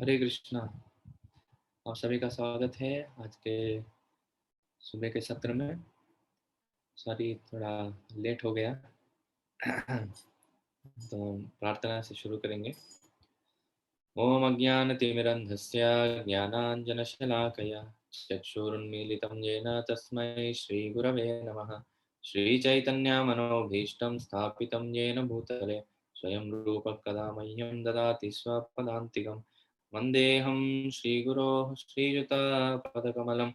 हरे कृष्णा। आप सभी का स्वागत है आज के सुबह के सत्र में। सॉरी, थोड़ा लेट हो गया। तो प्रार्थना से शुरू करेंगे। ओम अज्ञानतिमिरन्धस्य ज्ञानाञ्जनशलाकया चक्षुरुन्मीलितं येन तस्मै श्रीगुरवे नमः। श्रीचैतन्यमनोभीष्टं स्थापितं येन भूतले स्वयं रूपः कदा मह्यं ददाति स्वपदान्तिकं। वन्देऽहं श्रीगुरोः श्रीयुतपदकमलं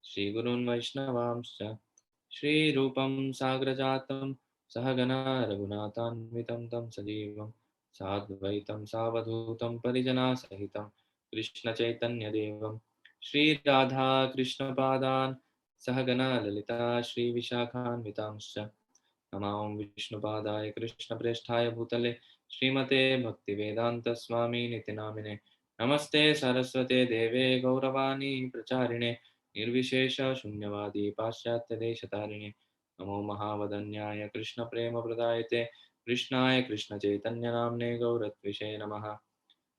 श्रीगुरून् वैष्णवांश्च श्रीरूपं साग्रजातं सहगना रघुनाथान्वितं तं सजीवं साद्वैतं सावधूतं परिजनासहितं कृष्णचैतन्यदेवं श्रीराधा कृष्णपादान् सहगना ललिता श्रीविशाखान्वितांश्च नमां विष्णुपादाय कृष्णप्रेष्ठाय भूतले श्रीमते भक्तिवेदान्तस्वामिनिति नामिने। नमस्ते सरस्वते देवे गौरवाणी प्रचारिणे निर्विशेष शून्यवादी पाश्चात्यदेशतारिणे। नमो महावदन्याय कृष्णप्रेमप्रदायते कृष्णाय कृष्णचैतन्यनाम्ने गौरत्विषे नमः।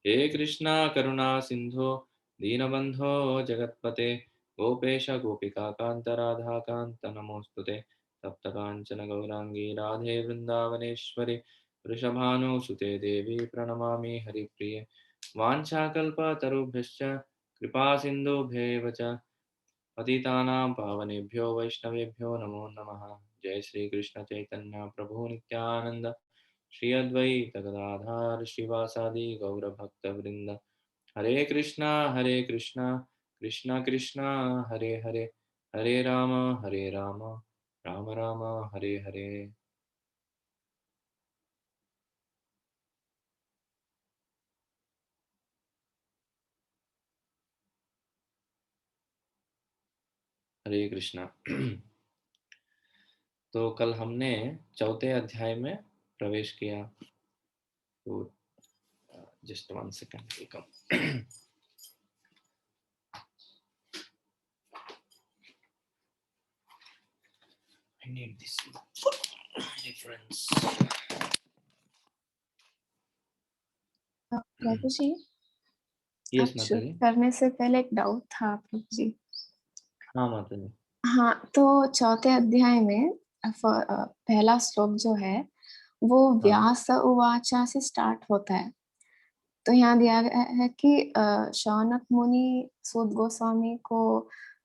हे कृष्णा करुणा सिंधो दीनबंधो जगत्पते गोपेश गोपिका कांत राधा कांत नमोस्तुते। तप्त कांचन गौरांगी राधे वृंदावनेश्वरी वृषभानुसुते देवी प्रणमामि हरिप्रिये। वाञ्छाकल्पतरुभ्यश्च कृपा सिन्धुभ्येव च पतितानां पावनेभ्यो वैष्णवेभ्यो नमो नमः। जय श्री कृष्ण चैतन्य प्रभु नित्यानंद श्री अद्वैत गदाधर श्रीवासादि गौरभक्तवृंद। हरे कृष्णा कृष्णा कृष्णा हरे हरे हरे राम राम राम हरे हरे। हरे कृष्णा। तो कल हमने चौथे अध्याय में प्रवेश किया। तो just one second. I need this for reference. Prabhu ji, Yes, आप माता शुरू जी। करने से पहले एक डाउट था प्रभु जी। हाँ माता जी। हाँ, तो चौथे अध्याय में पहला श्लोक जो है वो व्यास उवाचा से स्टार्ट होता है। तो यहाँ दिया गया है कि शौनक मुनि सूत गोस्वामी को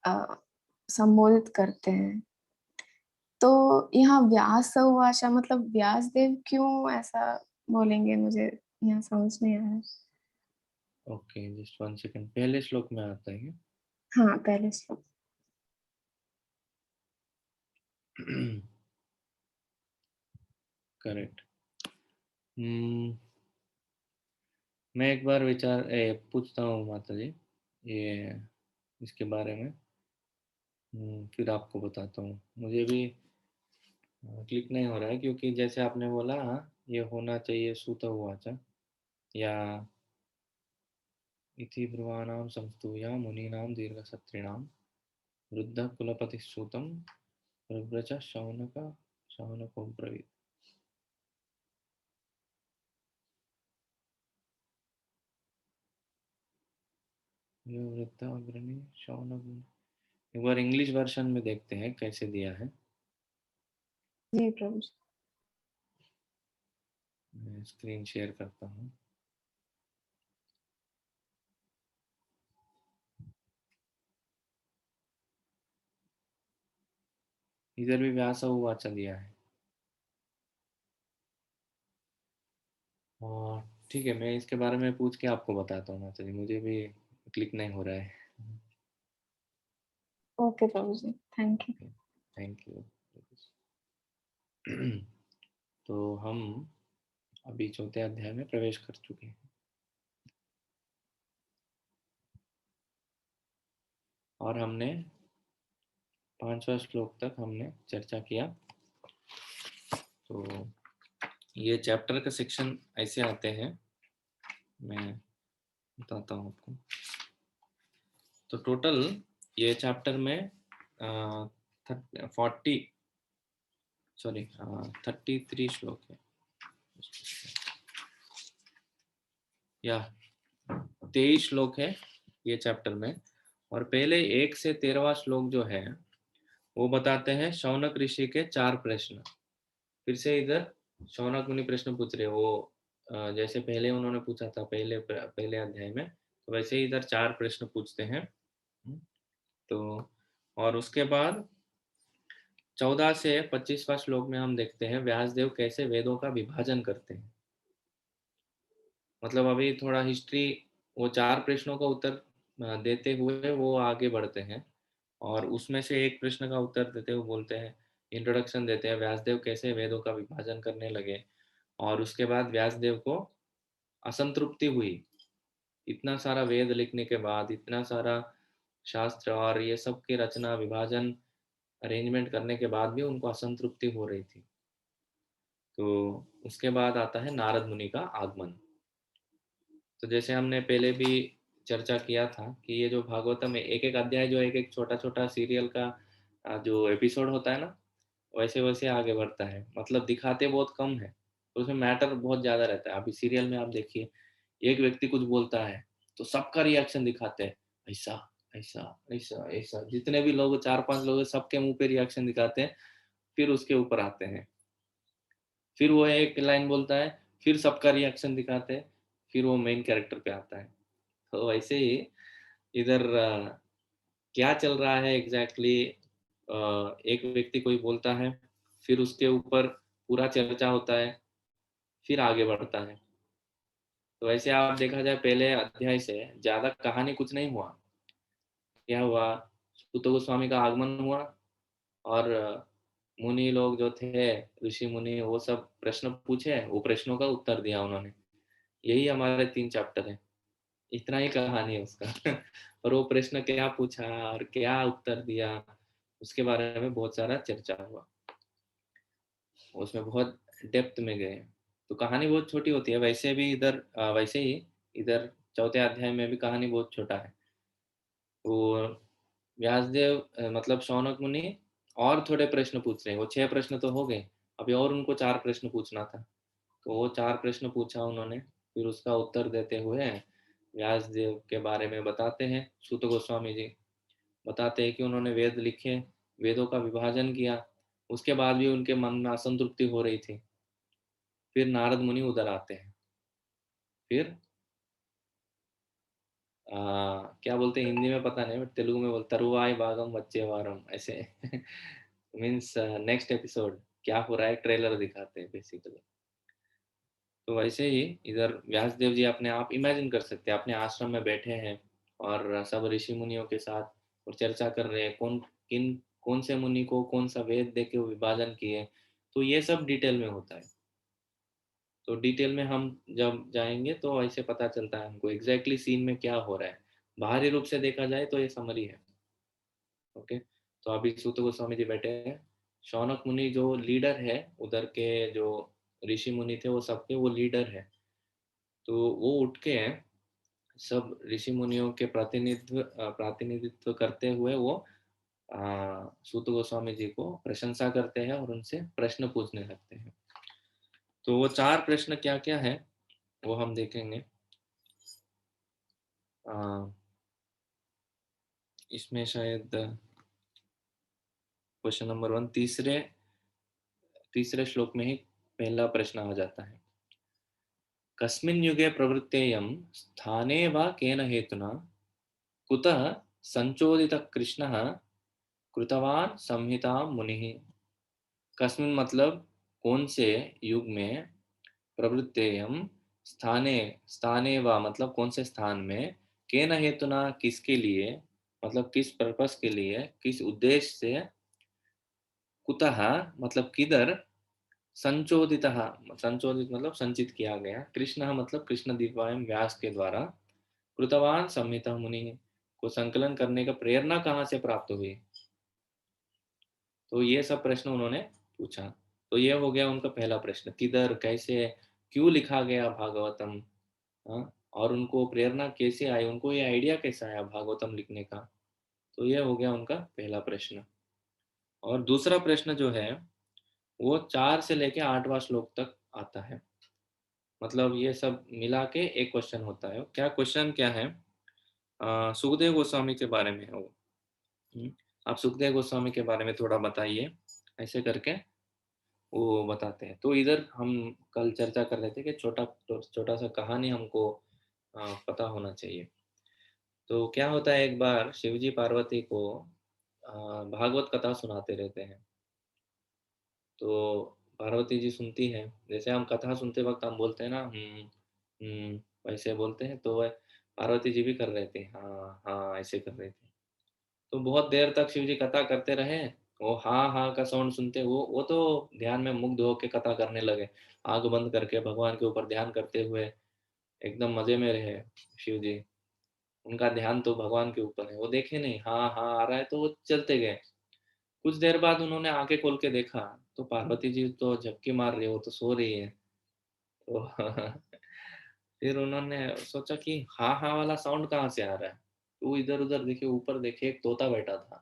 संबोधित करते हैं। तो यहाँ व्यास उवाचा मतलब व्यास देव क्यों ऐसा बोलेंगे, मुझे यहाँ समझ नहीं आ रहा। Okay, just one second. पहले श्लोक में आता है। हाँ, पहले श्लोक। करेक्ट। मैं एक बार पूछता हूँ माता जी, ये इसके बारे में। फिर आपको बताता हूँ। मुझे भी क्लिक नहीं हो रहा है, क्योंकि जैसे आपने बोला ये होना चाहिए सूत उवाच या इति ब्रुवाणां संस्तूया मुनीनां दीर्घसत्रिणां वृद्धः कुलपतिः सूतं प्रव्रज शौनको ब्रवीत्। यो वृद्ध अग्रणी शौनक। एक बार इंग्लिश वर्जन में देखते हैं कैसे दिया है। जी प्रभु जी। मैं स्क्रीन शेयर करता हूँ। इधर भी व्यास उवाच दिया है। और ठीक है, मैं इसके बारे में पूछ के आपको बताता हूँ माता जी। मुझे भी क्लिक नहीं हो रहा है। Okay Prabhu ji, thank you. Thank you. तो हम अभी चौथे अध्याय में प्रवेश कर चुके हैं और हमने 5वां श्लोक तक हमने चर्चा किया। तो ये चैप्टर का सेक्शन ऐसे आते हैं, मैं बताता हूँ आपको। तो टोटल ये चैप्टर में 40 सॉरी 33 श्लोक है या 23 श्लोक है ये चैप्टर में। और पहले 1 से 13वां श्लोक जो है वो बताते हैं शौनक ऋषि के 4 प्रश्न। फिर से इधर शौनक मुनि प्रश्न पूछ रहे हैं, वो जैसे पहले उन्होंने पूछा था पहले अध्याय में, तो वैसे ही इधर 4 प्रश्न पूछते हैं। तो और उसके बाद 14 से 25वां श्लोक में हम देखते हैं व्यासदेव कैसे वेदों का विभाजन करते हैं। मतलब अभी थोड़ा हिस्ट्री, वो 4 प्रश्नों का उत्तर देते हुए वो आगे बढ़ते हैं, और उसमें से एक प्रश्न का उत्तर देते हुए बोलते हैं, इंट्रोडक्शन देते हैं व्यासदेव कैसे वेदों का विभाजन करने लगे। और उसके बाद व्यासदेव को असंतृप्ति हुई, इतना सारा वेद लिखने के बाद, इतना सारा शास्त्र और ये सब की रचना विभाजन अरेंजमेंट करने के बाद भी उनको असंतृप्ति हो रही थी। तो उसके बाद आता है नारद मुनि का आगमन। तो जैसे हमने पहले भी चर्चा किया था कि ये जो भागवतम है, एक एक अध्याय जो एक एक छोटा छोटा सीरियल का जो एपिसोड होता है ना, वैसे वैसे आगे बढ़ता है। मतलब दिखाते बहुत कम है, तो उसमें मैटर बहुत ज़्यादा रहता है। अभी सीरियल में आप देखिए, एक व्यक्ति कुछ बोलता है तो सबका रिएक्शन दिखाते हैं, ऐसा ऐसा ऐसा ऐसा, जितने भी लोग 4-5 लोग हैं, सबके मुंह पे रिएक्शन दिखाते हैं। फिर उसके ऊपर आते हैं, फिर वो एक लाइन बोलता है, फिर सबका रिएक्शन दिखाते हैं, फिर वो मेन कैरेक्टर पे आता है। तो वैसे ही इधर क्या चल रहा है एग्जैक्टली एक व्यक्ति कोई बोलता है, फिर उसके ऊपर पूरा चर्चा होता है, फिर आगे बढ़ता है। तो वैसे आप देखा जाए पहले अध्याय से ज्यादा कहानी कुछ नहीं हुआ। क्या हुआ, सुत गोस्वामी का आगमन हुआ, और मुनि लोग जो थे, ऋषि मुनि, वो सब प्रश्न पूछे, वो प्रश्नों का उत्तर दिया उन्होंने। यही हमारे 3 चैप्टर है, इतना ही कहानी है उसका। और वो प्रश्न क्या पूछा और क्या उत्तर दिया, उसके बारे में बहुत सारा चर्चा हुआ, उसमें बहुत डेप्थ में गए। तो कहानी बहुत छोटी होती है, वैसे भी इधर वैसे ही इधर चौथे अध्याय में भी कहानी बहुत छोटा है। वो व्यासदेव मतलब शौनक मुनि और थोड़े प्रश्न पूछ रहे हैं, वो 6 प्रश्न तो हो गए, अभी और उनको 4 प्रश्न पूछना था। तो वो 4 प्रश्न पूछा उन्होंने, फिर उसका उत्तर देते हुए व्यासदेव के बारे में बताते हैं। सूत गोस्वामी जी बताते हैं कि उन्होंने वेद लिखे, वेदों का विभाजन किया, उसके बाद भी उनके मन में असंतृप्ति हो रही थी। फिर नारद मुनि उधर आते हैं, फिर क्या बोलते हैं हिंदी में पता नहीं, बट तेलुगु में बोलते तरुवाई भागम वच्चे वारम ऐसे। मीन्स नेक्स्ट एपिसोड क्या हो रहा है, ट्रेलर दिखाते हैं बेसिकली। तो वैसे ही इधर व्यासदेव जी अपने आप इमेजिन कर सकते हैं, अपने आश्रम में बैठे हैं और सब ऋषि मुनियों के साथ और चर्चा कर रहे हैं, कौन से मुनि को कौन सा वेद दे के वो विभाजन किए। तो ये सब डिटेल में होता है। तो डिटेल में हम जब जाएंगे तो ऐसे पता चलता है हमको एग्जैक्टली सीन में क्या हो रहा है। बाहरी रूप से देखा जाए तो ये समरी है। ओके, तो अभी सूत गोस्वामी जी बैठे हैं, शौनक मुनि जो लीडर है उधर के, जो ऋषि मुनि थे वो सबके वो लीडर है। तो वो उठ के सब ऋषि मुनियों के प्रतिनिधित्व करते हुए वो सूत गोस्वामी जी को प्रशंसा करते हैं और उनसे प्रश्न पूछने लगते हैं। तो वो 4 प्रश्न क्या क्या है वो हम देखेंगे। आ, इसमें शायद क्वेश्चन नंबर 1 तीसरे श्लोक में ही पहला प्रश्न आ जाता है। कस्मिन् युगे प्रवृत्तेयं स्थाने वा केन हेतुना कुतः संचोदितः कृष्णः कृतवान संहिता मुनिः। कस्मिन् मतलब कौन से युग में, प्रवृत्तेयम स्थाने, स्थाने वा मतलब कौन से स्थान में, केन हेतुना किसके लिए, मतलब किस पर्पस के लिए, किस उद्देश्य से, कुतः मतलब किधर, संचोदितः संचोदित मतलब संचित किया गया, कृष्ण मतलब कृष्ण द्विपायन व्यास के द्वारा, कृतवान संहिता मुनि को संकलन करने का प्रेरणा कहाँ से प्राप्त हुई। तो ये सब प्रश्न उन्होंने पूछा। तो ये हो गया उनका पहला प्रश्न, किधर, कैसे, क्यों लिखा गया भागवतम। हाँ, और उनको प्रेरणा कैसे आई, उनको ये आइडिया कैसे आया भागवतम लिखने का। तो ये हो गया उनका पहला प्रश्न। और दूसरा प्रश्न जो है वो 4 से लेके 8वां श्लोक तक आता है। मतलब ये सब मिला के एक क्वेश्चन होता है। क्या क्वेश्चन क्या है? सुखदेव गोस्वामी के बारे में है वो। हुँ, आप सुखदेव गोस्वामी के बारे में थोड़ा बताइए, ऐसे करके वो बताते हैं। तो इधर हम कल चर्चा कर रहे थे कि छोटा-सा कहानी हमको पता होना चाहिए। तो क्या होता है, एक बार शिवजी पार्वती को भागवत कथा सुनाते रहते हैं। तो पार्वती जी सुनती हैं, जैसे हम कथा सुनते वक़्त हम बोलते हैं ना हुँ, वैसे बोलते हैं, तो वह पार्वती जी भी कर रहे थे, हाँ, हाँ, ऐसे कर रहे थे। तो बहुत देर तक शिवजी कथा करते रहे, वो हाँ, हाँ का साउंड सुनते वो तो ध्यान में मुग्ध होके कथा करने लगे। आँख बंद करके भगवान के ऊपर ध्यान करते हुए एकदम मज़े में रहे शिवजी। उनका ध्यान तो भगवान के ऊपर है, वो देखे नहीं, हाँ, हाँ आ रहा है तो वो चलते गए। कुछ देर बाद उन्होंने आँखें खोल के देखा, तो पार्वती जी तो झपकी मार रही है, वो तो सो रही है। तो फिर उन्होंने सोचा कि हाँ, हाँ वाला साउंड कहाँ से आ रहा है? तो वो इधर-उधर देखे, ऊपर देखे एक तोता बैठा था।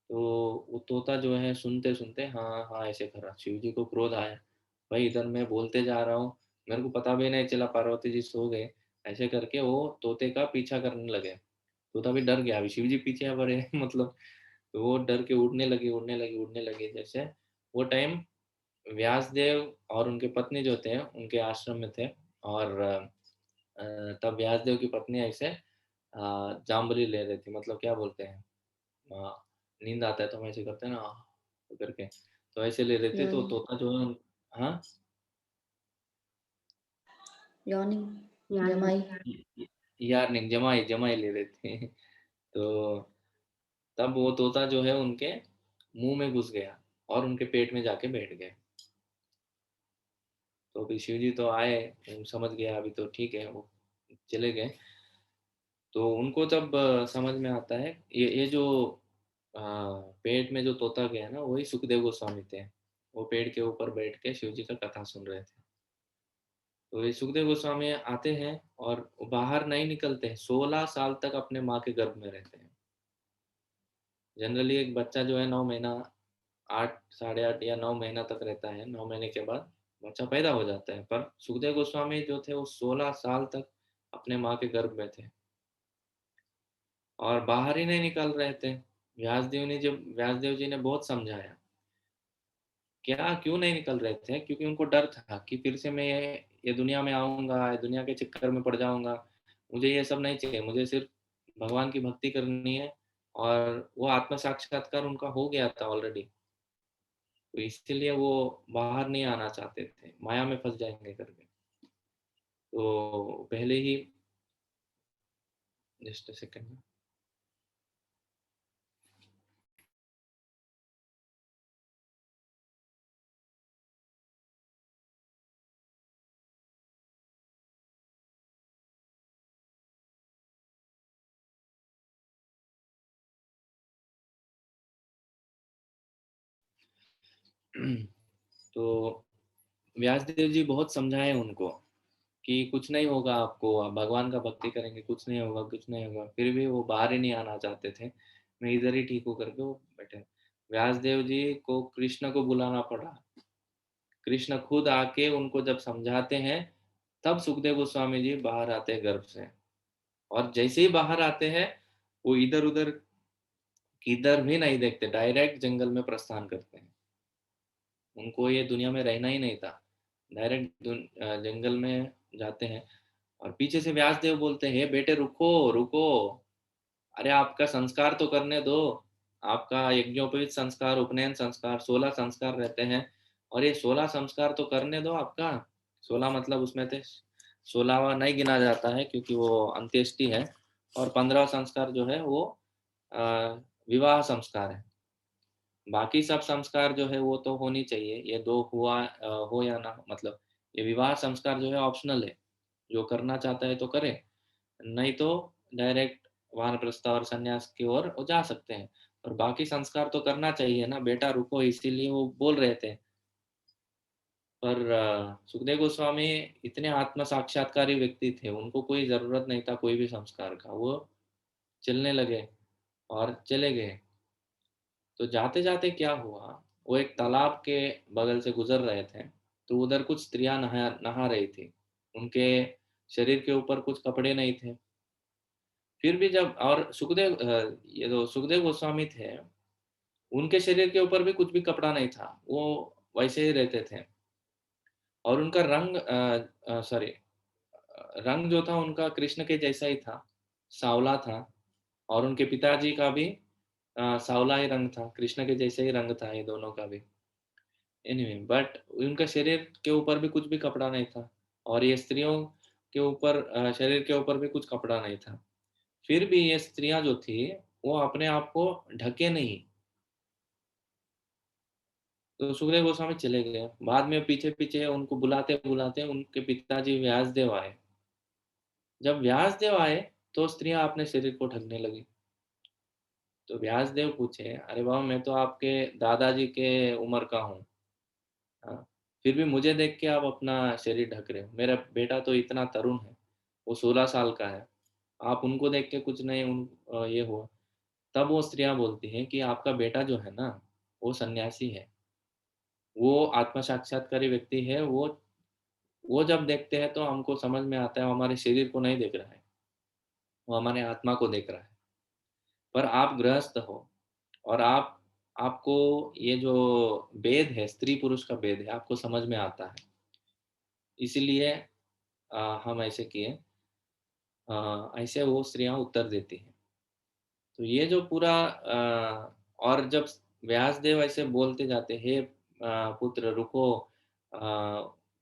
तो वो तोता जो है सुनते-सुनते हाँ, हाँ ऐसे कर रहा। शिव जी को क्रोध आया, भाई इधर मैं बोलते जा रहा हूँ, मेरे को पता भी नहीं चला पार्वती जी सो गए। ऐसे करके वो तोते का पीछा करने लगे। तोता भी डर गया, अभी शिव जी पीछे पड़े हैं मतलब। तो वो डर के उड़ने लगे, उड़ने लगे, उड़ने लगे जैसे। वो टाइम व्यासदेव और उनके पत्नी जो थे, उनके आश्रम में थे। और तब व्यासदेव की पत्नी ऐसे जाम्बली ले रही थी, मतलब क्या बोलते हैं, अ, नींद आता है तो हम ऐसे करते हैं ना करके, तो ऐसे ले रहे थे, तो यॉर्निंग। तोता जो है हाँ, यॉर्निंग जमाई। यार नहीं, जमाई जमाई ले रहे थे। तो तब वो तोता जो है उनके मुंह में घुस गया और उनके पेट में जाके बैठ गए। तो अभी शिव जी तो आए, समझ गया अभी तो ठीक है, वो चले गए। तो उनको तब समझ में आता है, ये जो अ, पेट में जो तोता गया ना, वही सुखदेव गोस्वामी थे। वो पेड़ के ऊपर बैठ के शिव जी का कथा सुन रहे थे। तो ये सुखदेव गोस्वामी आते हैं और बाहर नहीं निकलते हैं, 16 साल तक अपने माँ के गर्भ में रहते हैं। जनरली एक बच्चा जो है 9 महीना, 8 साढ़े 8 या 9 महीना तक रहता है, 9 महीने के बाद बच्चा पैदा हो जाता है। पर सुखदेव गोस्वामी जो थे वो 16 साल तक अपने माँ के गर्भ में थे और बाहर ही नहीं निकल रहे थे। व्यासदेव जी ने बहुत समझाया, क्या क्यों नहीं निकल रहे थे, क्योंकि उनको डर था कि फिर से मैं ये दुनिया में आऊँगा, दुनिया के चक्कर में पड़ जाऊँगा। मुझे ये सब नहीं चाहिए, मुझे सिर्फ़ भगवान की भक्ति करनी है। और वो आत्म साक्षात्कार उनका हो गया था ऑलरेडी, तो इसीलिए वो बाहर नहीं आना चाहते थे, माया में फँस जाएँगे करके। तो पहले ही जस्ट अ सेकंड। तो व्यासदेव जी बहुत समझाए उनको कि कुछ नहीं होगा आपको, आप भगवान का भक्ति करेंगे, कुछ नहीं होगा, कुछ नहीं होगा। फिर भी वो बाहर ही नहीं आना चाहते थे, मैं इधर ही ठीक हूँ करके वो बैठे। व्यासदेव जी को कृष्ण को बुलाना पड़ा। कृष्ण खुद आके उनको जब समझाते हैं, तब सुखदेव गोस्वामी जी बाहर आते हैं गर्भ से। और जैसे ही बाहर आते हैं, वो इधर उधर किधर भी नहीं देखते, डायरेक्ट जंगल में प्रस्थान करते हैं। उनको ये दुनिया में रहना ही नहीं था, डायरेक्ट जंगल में जाते हैं। और पीछे से व्यासदेव बोलते हैं, "हे बेटे रुको, रुको, अरे आपका संस्कार तो करने दो। आपका यज्ञोपवीत संस्कार, उपनयन संस्कार, 16 संस्कार रहते हैं और ये 16 संस्कार तो करने दो आपका।" 16 मतलब उसमें थे, 16वां नहीं गिना जाता है क्योंकि वो अंत्येष्टि है। और 15वां संस्कार जो है वो अ, विवाह संस्कार है। बाकी सब संस्कार जो है वो तो होनी चाहिए, ये 2 हुआ हो या ना, मतलब ये विवाह संस्कार जो है ऑप्शनल है, जो करना चाहता है तो करे, नहीं तो डायरेक्ट वानप्रस्थ और सन्यास की ओर वो जा सकते हैं। और बाकी संस्कार तो करना चाहिए ना बेटा, रुको, इसीलिए वो बोल रहे थे। पर सुखदेव गोस्वामी इतने आत्म साक्षात्कारी व्यक्ति थे, उनको कोई ज़रूरत नहीं था कोई भी संस्कार का, वो चलने लगे और चले गए। तो जाते-जाते क्या हुआ, वो एक तालाब के बगल से गुजर रहे थे, तो उधर कुछ स्त्रियां नहा नहा रही थी। उनके शरीर के ऊपर कुछ कपड़े नहीं थे। फिर भी जब और सुखदेव ये जो सुखदेव गोस्वामी थे, उनके शरीर के ऊपर भी कुछ भी कपड़ा नहीं था, वो वैसे ही रहते थे। और उनका रंग सॉरी रंग जो था उनका कृष्ण के जैसा ही था, सांवला था। और उनके पिताजी का भी सांवला ही रंग था, कृष्ण के जैसे ही रंग था ये दोनों का भी। एनीवे बट उनका शरीर के ऊपर भी कुछ भी कपड़ा नहीं था, और ये स्त्रियों के ऊपर शरीर के ऊपर भी कुछ कपड़ा नहीं था। फिर भी ये स्त्रियां जो थी, वो अपने आप को ढके नहीं। तो सुखदेव गोस्वामी चले गए। बाद में पीछे-पीछे उनको बुलाते-बुलाते उनके पिताजी व्यासदेव आए। जब व्यासदेव आए, तो स्त्रियाँ अपने शरीर को ढकने लगी। तो व्यासदेव पूछे, "अरे वाह! मैं तो आपके दादाजी के उम्र का हूँ, हाँ, फिर भी मुझे देख के आप अपना शरीर ढक रहे हो। मेरा बेटा तो इतना तरुण है, वो 16 साल का है। आप उनको देख के कुछ नहीं ये हुआ।" तब वो स्त्रियाँ बोलती हैं कि आपका बेटा जो है ना, वो सन्यासी है। वो आत्म साक्षात्कारी व्यक्ति है, वो जब देखते हैं तो हमको समझ में आता है वो हमारे शरीर को नहीं देख रहा है, वो हमारे आत्मा को देख रहा है। पर आप गृहस्थ हो, और आपको ये जो भेद है, स्त्री पुरुष का भेद है, आपको समझ में आता है। इसीलिए हम ऐसे किए। ऐसे वो स्त्रियाँ उत्तर देती हैं। तो ये जो पूरा और जब व्यासदेव ऐसे बोलते जाते, हे पुत्र रुको,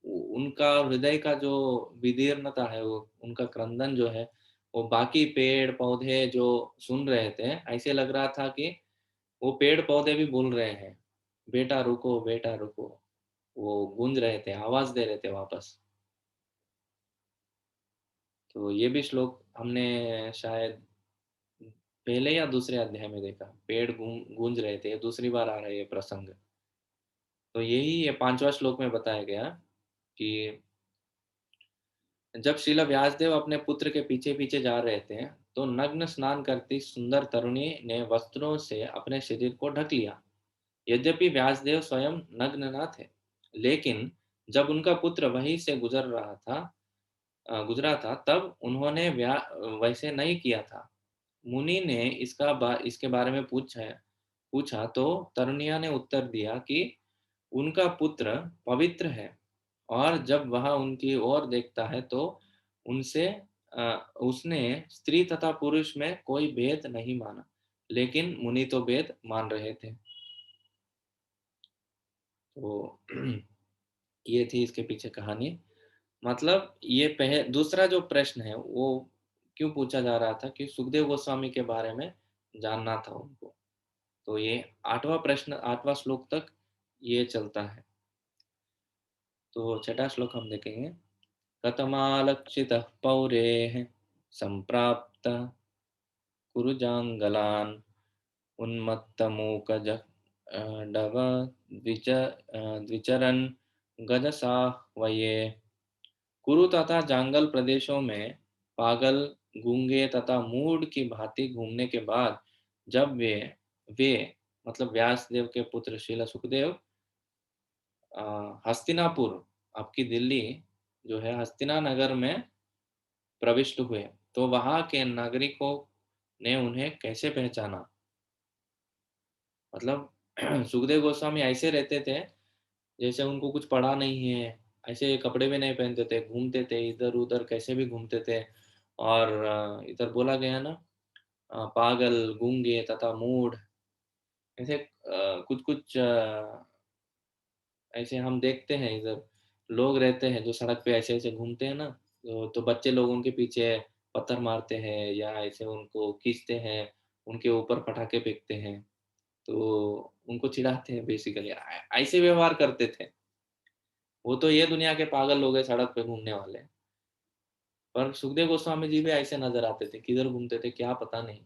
उनका हृदय का जो विदीर्णता है, वो उनका क्रंदन जो है, वो बाकी पेड़ पौधे जो सुन रहे थे, ऐसे लग रहा था कि वो पेड़ पौधे भी बोल रहे हैं, बेटा रुको, बेटा रुको। वो गूंज रहे थे, आवाज दे रहे थे वापस। तो ये भी श्लोक हमने शायद पहले या दूसरे अध्याय में देखा, पेड़ गूंज रहे थे, ये दूसरी बार आ रहा है ये प्रसंग। तो यही ये 5वां श्लोक में बताया गया कि जब श्रील व्यासदेव अपने पुत्र के पीछे पीछे जा रहे थे, तो नग्न स्नान करती सुंदर तरुणी ने वस्त्रों से अपने शरीर को ढक लिया। यद्यपि व्यासदेव स्वयं नग्न न थे, लेकिन जब उनका पुत्र वहीं से गुजरा था, तब उन्होंने वैसे नहीं किया था। मुनि ने इसके बारे में पूछा तो तरुणिया ने उत्तर दिया कि उनका पुत्र पवित्र है, और जब वह उनकी ओर देखता है तो उनसे उसने स्त्री तथा पुरुष में कोई भेद नहीं माना, लेकिन मुनि तो भेद मान रहे थे। तो ये थी इसके पीछे कहानी। मतलब ये दूसरा जो प्रश्न है वो क्यों पूछा जा रहा था कि सुखदेव गोस्वामी के बारे में जानना था उनको। तो ये 8वां श्लोक तक ये चलता है। तो 6ठा श्लोक हम देखेंगे। कथमालक्षितः पौरेः सम्प्राप्त कुरुजाङ्गलान् उन्मत्तमूकज डव द्विचरन् गजसाह्वये। कुरु तथा जांगल प्रदेशों में पागल, गूंगे तथा मूढ़ की भांति घूमने के बाद जब वे मतलब व्यासदेव के पुत्र श्रील सुखदेव हस्तिनापुर, आपकी दिल्ली जो है, हस्तिना नगर में प्रविष्ट हुए, तो वहां के नागरिकों ने उन्हें कैसे पहचाना। मतलब सुखदेव गोस्वामी ऐसे रहते थे जैसे उनको कुछ पढ़ा नहीं है, ऐसे कपड़े भी नहीं पहनते थे, घूमते थे इधर उधर कैसे भी घूमते थे। और इधर बोला गया ना, पागल, गूंगे तथा मूढ़, ऐसे कुछ कुछ ऐसे हम देखते हैं इधर लोग रहते हैं जो सड़क पे ऐसे ऐसे घूमते हैं ना, तो बच्चे लोग उनके पीछे पत्थर मारते हैं या ऐसे उनको खींचते हैं, उनके ऊपर पटाखे फेंकते हैं, तो उनको चिढ़ाते हैं बेसिकली। ऐसे व्यवहार करते थे। वो तो ये दुनिया के पागल लोग हैं सड़क पे घूमने वाले। पर सुखदेव गोस्वामी जी भी ऐसे नजर आते थे, किधर घूमते थे क्या पता नहीं।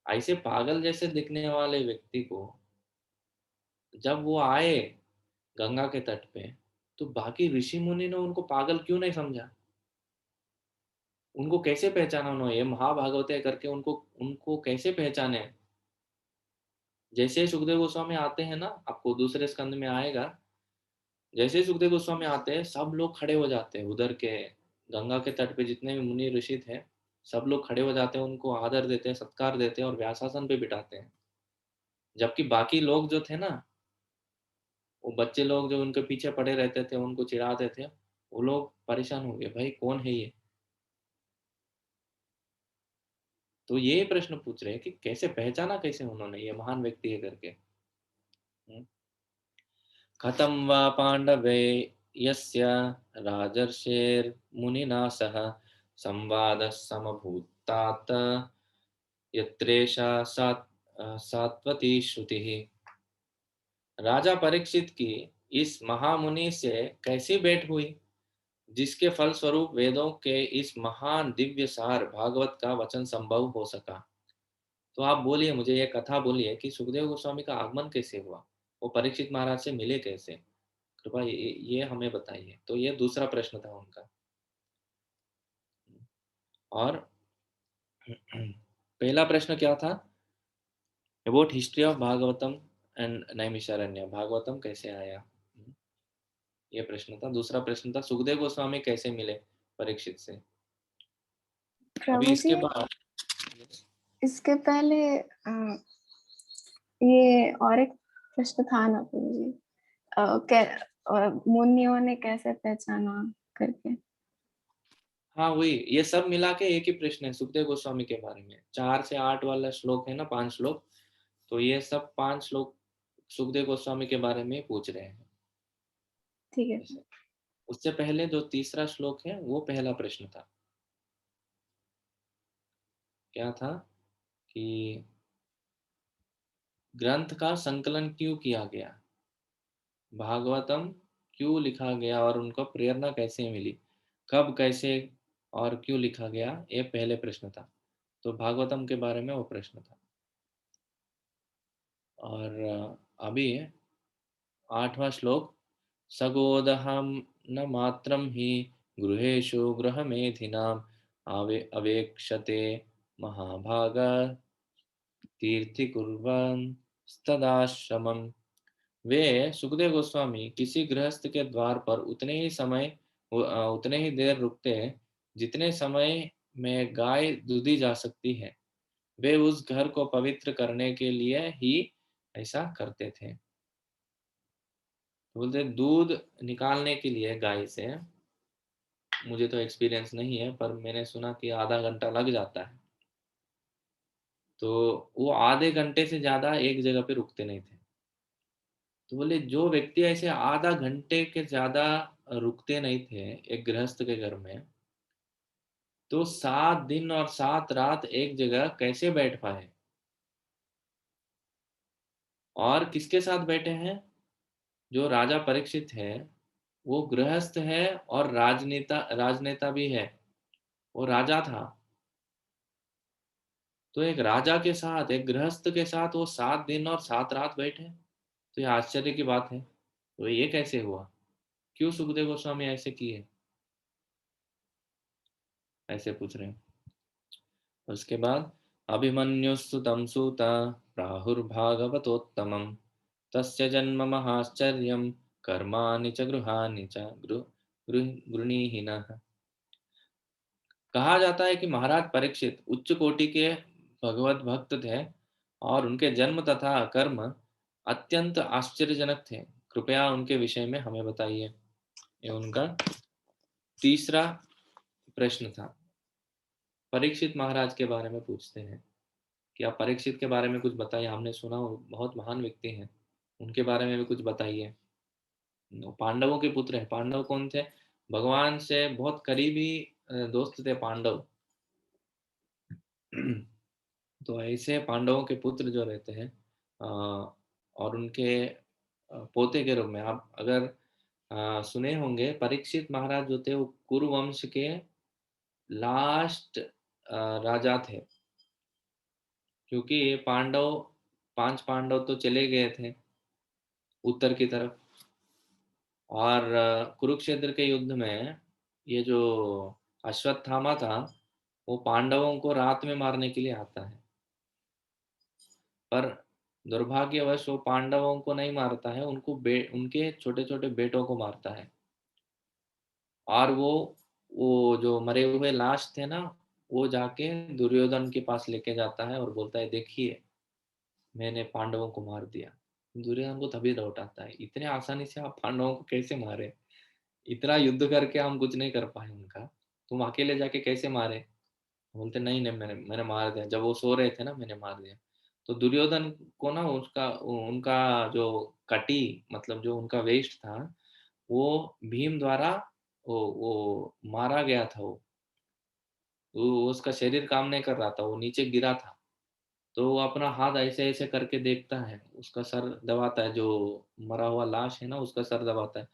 ऐसे पागल जैसे दिखने वाले व्यक्ति को जब वो आए गंगा के तट पे, तो बाकी ऋषि मुनि ने उनको पागल क्यों नहीं समझा। उनको कैसे पहचाना उन्होंने, ये महाभागवत है करके उनको उनको कैसे पहचाने। जैसे सुखदेव गोस्वामी आते हैं ना, आपको दूसरे स्कंद में आएगा, जैसे ही सुखदेव गोस्वामी आते हैं सब लोग खड़े हो जाते हैं, उधर के गंगा के तट पे जितने भी मुनि ऋषि थे सब लोग खड़े हो जाते हैं, उनको आदर देते हैं, सत्कार देते हैं और व्यासासन पे बिठाते हैं। जबकि बाकी लोग जो थे ना, वो बच्चे लोग जो उनके पीछे पड़े रहते थे, उनको चिढ़ाते थे, वो लोग परेशान हो गए, भाई कौन है ये? तो ये प्रश्न पूछ रहे हैं कि कैसे पहचाना, कैसे उन्होंने ये महान व्यक्ति है करके। हम्म। कथं वा पाण्डवे यस्य राजर्षेर्मुनिना सह संवादः समभूतात् यत्रेषा सात्वती श्रुतिः। राजा परीक्षित की इस महामुनि से कैसी भेंट हुई, जिसके फलस्वरूप वेदों के इस महान दिव्य सार भागवत का वचन संभव हो सका। तो आप बोलिए, मुझे ये कथा बोलिए कि सुखदेव गोस्वामी का आगमन कैसे हुआ, वो परीक्षित महाराज से मिले कैसे, कृपया ये हमें बताइए। तो ये दूसरा प्रश्न था उनका। और पहला प्रश्न क्या था? About history of Bhagavatam and Naimisharanya, Bhagavatam कैसे आया, ये प्रश्न था। दूसरा प्रश्न था सुखदेव गोस्वामी कैसे मिले परीक्षित से। अभी प्रभु इसके जी, बाद इसके पहले ये और एक प्रश्न था ना प्रभु जी, मुनियों ने कैसे पहचाना करके। हाँ वही, ये सब मिला के एक ही प्रश्न है सुखदेव गोस्वामी के बारे में। 4 से 8 वाला श्लोक है ना, 5 श्लोक, तो ये सब 5 श्लोक सुखदेव गोस्वामी के बारे में पूछ रहे हैं। ठीक है। ऐसे उससे पहले जो तीसरा श्लोक है वो पहला प्रश्न था। क्या था कि ग्रंथ का संकलन क्यों किया गया, भागवतम क्यों लिखा गया और उनको प्रेरणा कैसे मिली, कब कैसे और क्यों लिखा गया, ये पहले प्रश्न था। तो भागवतम के बारे में वो प्रश्न था। और अभी 8वां श्लोक, सगोदहम न मात्रम ही गृहेषु गृहमेधिनाम अवेक्षते महाभाग तीर्थीकुर्वन् तदाश्रमम्। वे सुखदेव गोस्वामी किसी गृहस्थ के द्वार पर उतने ही देर रुकते हैं जितने समय में गाय दूधी जा सकती है। वे उस घर को पवित्र करने के लिए ही ऐसा करते थे। तो बोलते दूध निकालने के लिए गाय से, मुझे तो एक्सपीरियंस नहीं है पर मैंने सुना कि आधा घंटा लग जाता है। तो वो आधे घंटे से ज्यादा एक जगह पे रुकते नहीं थे। तो बोले जो व्यक्ति ऐसे आधा घंटे के ज्यादा रुकते नहीं थे एक गृहस्थ के घर में, तो 7 दिन और 7 रात एक जगह कैसे बैठ पाए, और किसके साथ बैठे हैं? जो राजा परीक्षित है वो गृहस्थ है और राजनेता राजनेता भी है, वो राजा था। तो एक राजा के साथ, एक गृहस्थ के साथ वो 7 दिन और 7 रात बैठे, तो ये आश्चर्य की बात है। तो ये कैसे हुआ, क्यों सुखदेव गोस्वामी ऐसे किए, ऐसे पूछ रहे हैं। उसके बाद अभिमन्युस्तुतं सूता प्राहुर्भागवतोत्तमं तस्य जन्म महाश्चर्यं कर्माणि च गृहाणि च गृणीहिनः। कहा जाता है कि महाराज परीक्षित उच्च कोटि के भगवत भक्त थे और उनके जन्म तथा कर्म अत्यंत आश्चर्यजनक थे। कृपया उनके विषय में हमें बताइए। ये उनका तीसरा प्रश्न था। परीक्षित महाराज के बारे में पूछते हैं कि आप परीक्षित के बारे में कुछ बताइए, हमने सुना वो बहुत महान व्यक्ति हैं, उनके बारे में भी कुछ बताइए। वो पांडवों के पुत्र हैं। पांडव कौन थे? भगवान से बहुत करीबी दोस्त थे पांडव। तो ऐसे पांडवों के पुत्र जो रहते हैं और उनके पोते के रूप में, आप अगर सुने होंगे, परीक्षित महाराज जो थे वो कुरु वंश के लास्ट राजा थे। क्योंकि ये पांडव, 5 पांडव तो चले गए थे उत्तर की तरफ, और कुरुक्षेत्र के युद्ध में ये जो अश्वत्थामा था वो पांडवों को रात में मारने के लिए आता है। पर दुर्भाग्यवश वो पांडवों को नहीं मारता है, उनके छोटे छोटे बेटों को मारता है। और वो जो मरे हुए लाश थे ना, वो जाके दुर्योधन के पास लेके जाता है और बोलता है, देखिए मैंने पांडवों को मार दिया। दुर्योधन को तभी डाउट आता है, इतने आसानी से आप पांडवों को कैसे मारे? इतना युद्ध करके हम कुछ नहीं कर पाए उनका, तुम अकेले जाके कैसे मारे? बोलते नहीं नहीं, मैंने मैंने मार दिया, जब वो सो रहे थे ना मैंने मार दिया। तो दुर्योधन को ना उसका उनका जो कटी, मतलब जो उनका वेस्ट था, वो भीम द्वारा वो मारा गया था। वो उसका शरीर काम नहीं कर रहा था, वो नीचे गिरा था। तो वो अपना हाथ ऐसे ऐसे करके देखता है, उसका सर दबाता है, जो मरा हुआ लाश है ना उसका सर दबाता है।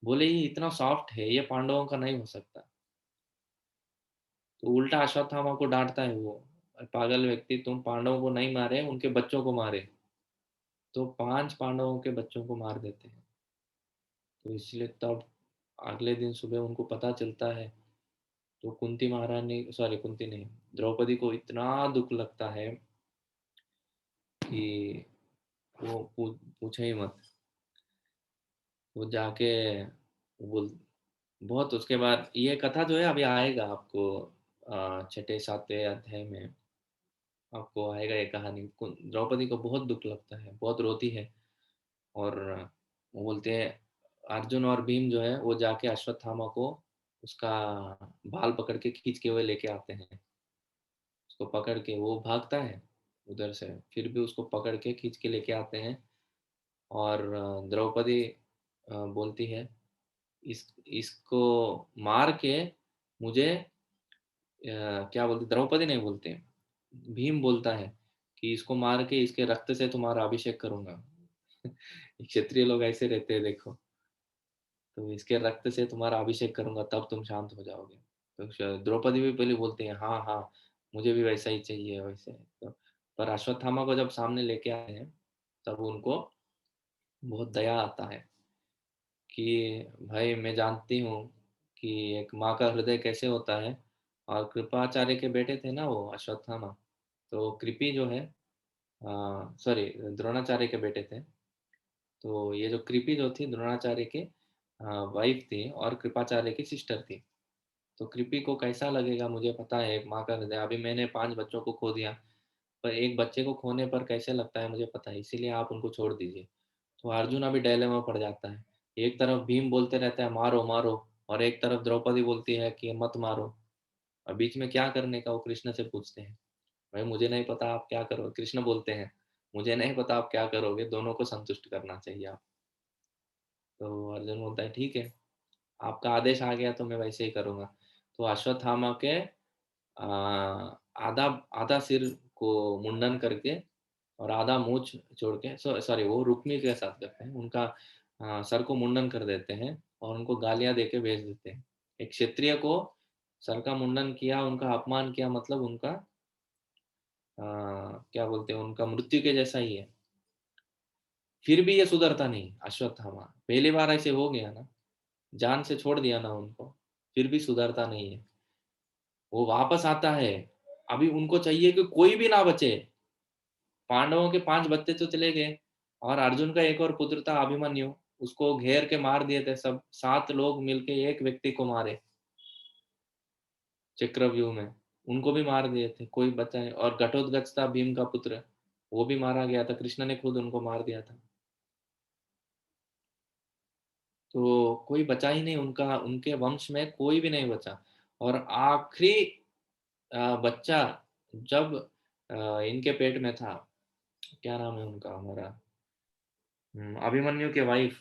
बोले ये इतना सॉफ्ट है, ये पांडवों का नहीं हो सकता। तो उल्टा अश्वत्थामा को डांटता है वो, पागल व्यक्ति, तुम पांडवों को नहीं मारे, उनके बच्चों को मारे। तो 5 पांडवों के बच्चों को मार देते हैं। तो इसलिए तब अगले दिन सुबह उनको पता चलता है। तो कुंती महारानी, सॉरी कुंती नहीं, द्रौपदी को इतना दुख लगता है कि वो पूछे ही मत। वो जाके बोल, बहुत उसके बाद ये कथा जो है अभी आएगा आपको, छठे सातवें अध्याय में आपको आएगा ये कहानी। द्रौपदी को बहुत दुख लगता है, बहुत रोती है। और वो बोलते हैं, अर्जुन और भीम जो है वो जाके अश्वत्थामा को उसका बाल पकड़ के खींच के हुए लेके आते हैं। उसको पकड़ के वो भागता है उधर से, फिर भी उसको पकड़ के खींच के लेके आते हैं। और द्रौपदी बोलती है, इसको मार के मुझे क्या बोलते, द्रौपदी नहीं बोलते, भीम बोलता है कि इसको मार के इसके रक्त से तुम्हारा अभिषेक करूंगा। क्षत्रिय लोग ऐसे रहते हैं देखो। तो इसके रक्त से तुम्हारा अभिषेक करूंगा तब तुम शांत हो जाओगे। तो द्रौपदी भी पहले बोलते हैं, हाँ हाँ मुझे भी वैसा ही चाहिए वैसे। तो पर अश्वत्थामा को जब सामने लेके आए हैं, तब उनको बहुत दया आता है कि भाई मैं जानती हूँ कि एक माँ का हृदय कैसे होता है। और कृपाचार्य के बेटे थे ना वो अश्वत्थामा। तो कृपि जो है, सॉरी द्रोणाचार्य के बेटे थे। तो ये जो कृपि जो थी द्रोणाचार्य के वाइफ थी और कृपाचार्य की सिस्टर थी। तो कृपि को कैसा लगेगा मुझे पता है, एक माँ का हृदय, अभी मैंने 5 बच्चों को खो दिया, पर एक बच्चे को खोने पर कैसे लगता है मुझे पता है, इसीलिए आप उनको छोड़ दीजिए। तो अर्जुन अभी डायलेमा में पड़ जाता है। एक तरफ भीम बोलते रहता है मारो मारो, और एक तरफ द्रौपदी बोलती है कि मत मारो। और बीच में क्या करने का वो कृष्ण से पूछते हैं, भाई मुझे नहीं पता आप क्या करो, कृष्ण बोलते हैं मुझे नहीं पता आप क्या करोगे, दोनों को संतुष्ट करना चाहिए आप। तो अर्जुन बोलता है ठीक है, आपका आदेश आ गया तो मैं वैसे ही करूंगा। तो अश्वत्थामा के आधा आधा सिर को मुंडन करके और आधा मूछ छोड़ के, सॉरी वो रुक्मी के साथ करते हैं, उनका सर को मुंडन कर देते हैं और उनको गालियां देके भेज देते हैं। एक क्षत्रिय को सर का मुंडन किया, उनका अपमान किया, मतलब उनका क्या बोलते हैं, उनका मृत्यु के जैसा ही है। फिर भी ये सुधरता नहीं अश्वत्थामा, पहली बार ऐसे हो गया ना, जान से छोड़ दिया ना उनको, फिर भी सुधरता नहीं है। वो वापस आता है। अभी उनको चाहिए कि कोई भी ना बचे। पांडवों के 5 बच्चे तो चले गए, और अर्जुन का एक और पुत्र था अभिमन्यु, उसको घेर के मार दिए थे सब, 7 लोग मिलके एक व्यक्ति को मारे चक्रव्यूह में, उनको भी मार दिए थे, कोई बचा नहीं। और घटोत्कच था भीम का पुत्र, वो भी मारा गया था, कृष्ण ने खुद उनको मार दिया था। तो कोई बचा ही नहीं उनका, उनके वंश में कोई भी नहीं बचा। और आखिरी बच्चा जब इनके पेट में था, क्या नाम है उनका, हमारा अभिमन्यु के वाइफ,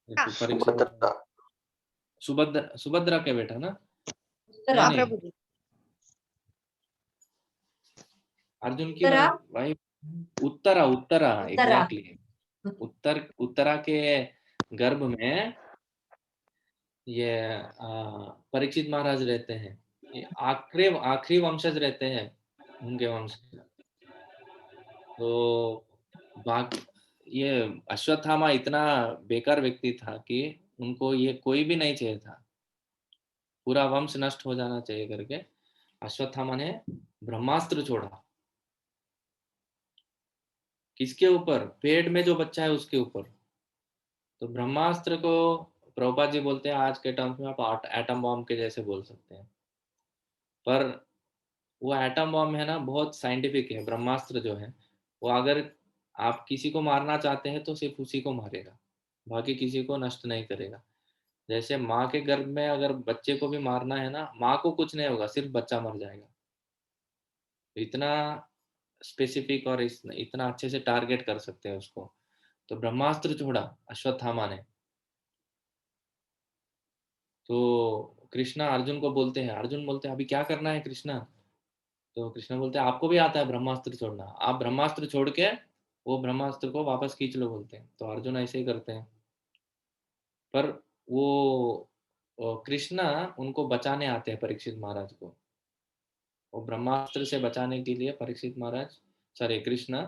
परीक्षित, सुभद्रा। सुभद्रा, सुभद्रा के बेटा ना, नहीं उत्तरा नहीं, प्रभु जी। अर्जुन की उत्तरा वाइफ उत्तरा, उत्तरा उत्तरा एग्जैक्टली। उत्तरा के गर्भ में ये परीक्षित महाराज रहते हैं। ये आखिरी आखिरी वंशज रहते हैं उनके वंश के। तो बाक ये अश्वत्थामा इतना बेकार व्यक्ति था कि उनको ये कोई भी नहीं चाहिए था, पूरा वंश नष्ट हो जाना चाहिए करके अश्वत्थामा ने ब्रह्मास्त्र छोड़ा। किसके ऊपर? पेट में जो बच्चा है उसके ऊपर। तो ब्रह्मास्त्र को प्रभुपाद जी बोलते हैं, आज के टर्म्स में आप एटम बॉम्ब के जैसे बोल सकते हैं। पर वो एटम बॉम्ब है ना, बहुत साइंटिफिक है। ब्रह्मास्त्र जो है वो, अगर आप किसी को मारना चाहते हैं तो सिर्फ उसी को मारेगा, बाकी किसी को नष्ट नहीं करेगा। जैसे माँ के गर्भ में अगर बच्चे को भी मारना है ना, माँ को कुछ नहीं होगा, सिर्फ बच्चा मर जाएगा। तो इतना स्पेसिफिक और इतना अच्छे से टारगेट कर सकते हैं उसको। तो ब्रह्मास्त्र छोड़ा अश्वत्थामा ने। तो कृष्णा अर्जुन को बोलते हैं, अर्जुन बोलते हैं अभी क्या करना है कृष्णा? तो कृष्णा बोलते हैं आपको भी आता है ब्रह्मास्त्र छोड़ना, आप ब्रह्मास्त्र छोड़ के वो ब्रह्मास्त्र को वापस खींच लो बोलते हैं। तो अर्जुन ऐसे ही करते हैं। पर वो कृष्णा उनको बचाने आते हैं, परीक्षित महाराज को। वो ब्रह्मास्त्र से बचाने के लिए परीक्षित महाराज, सॉरी कृष्णा,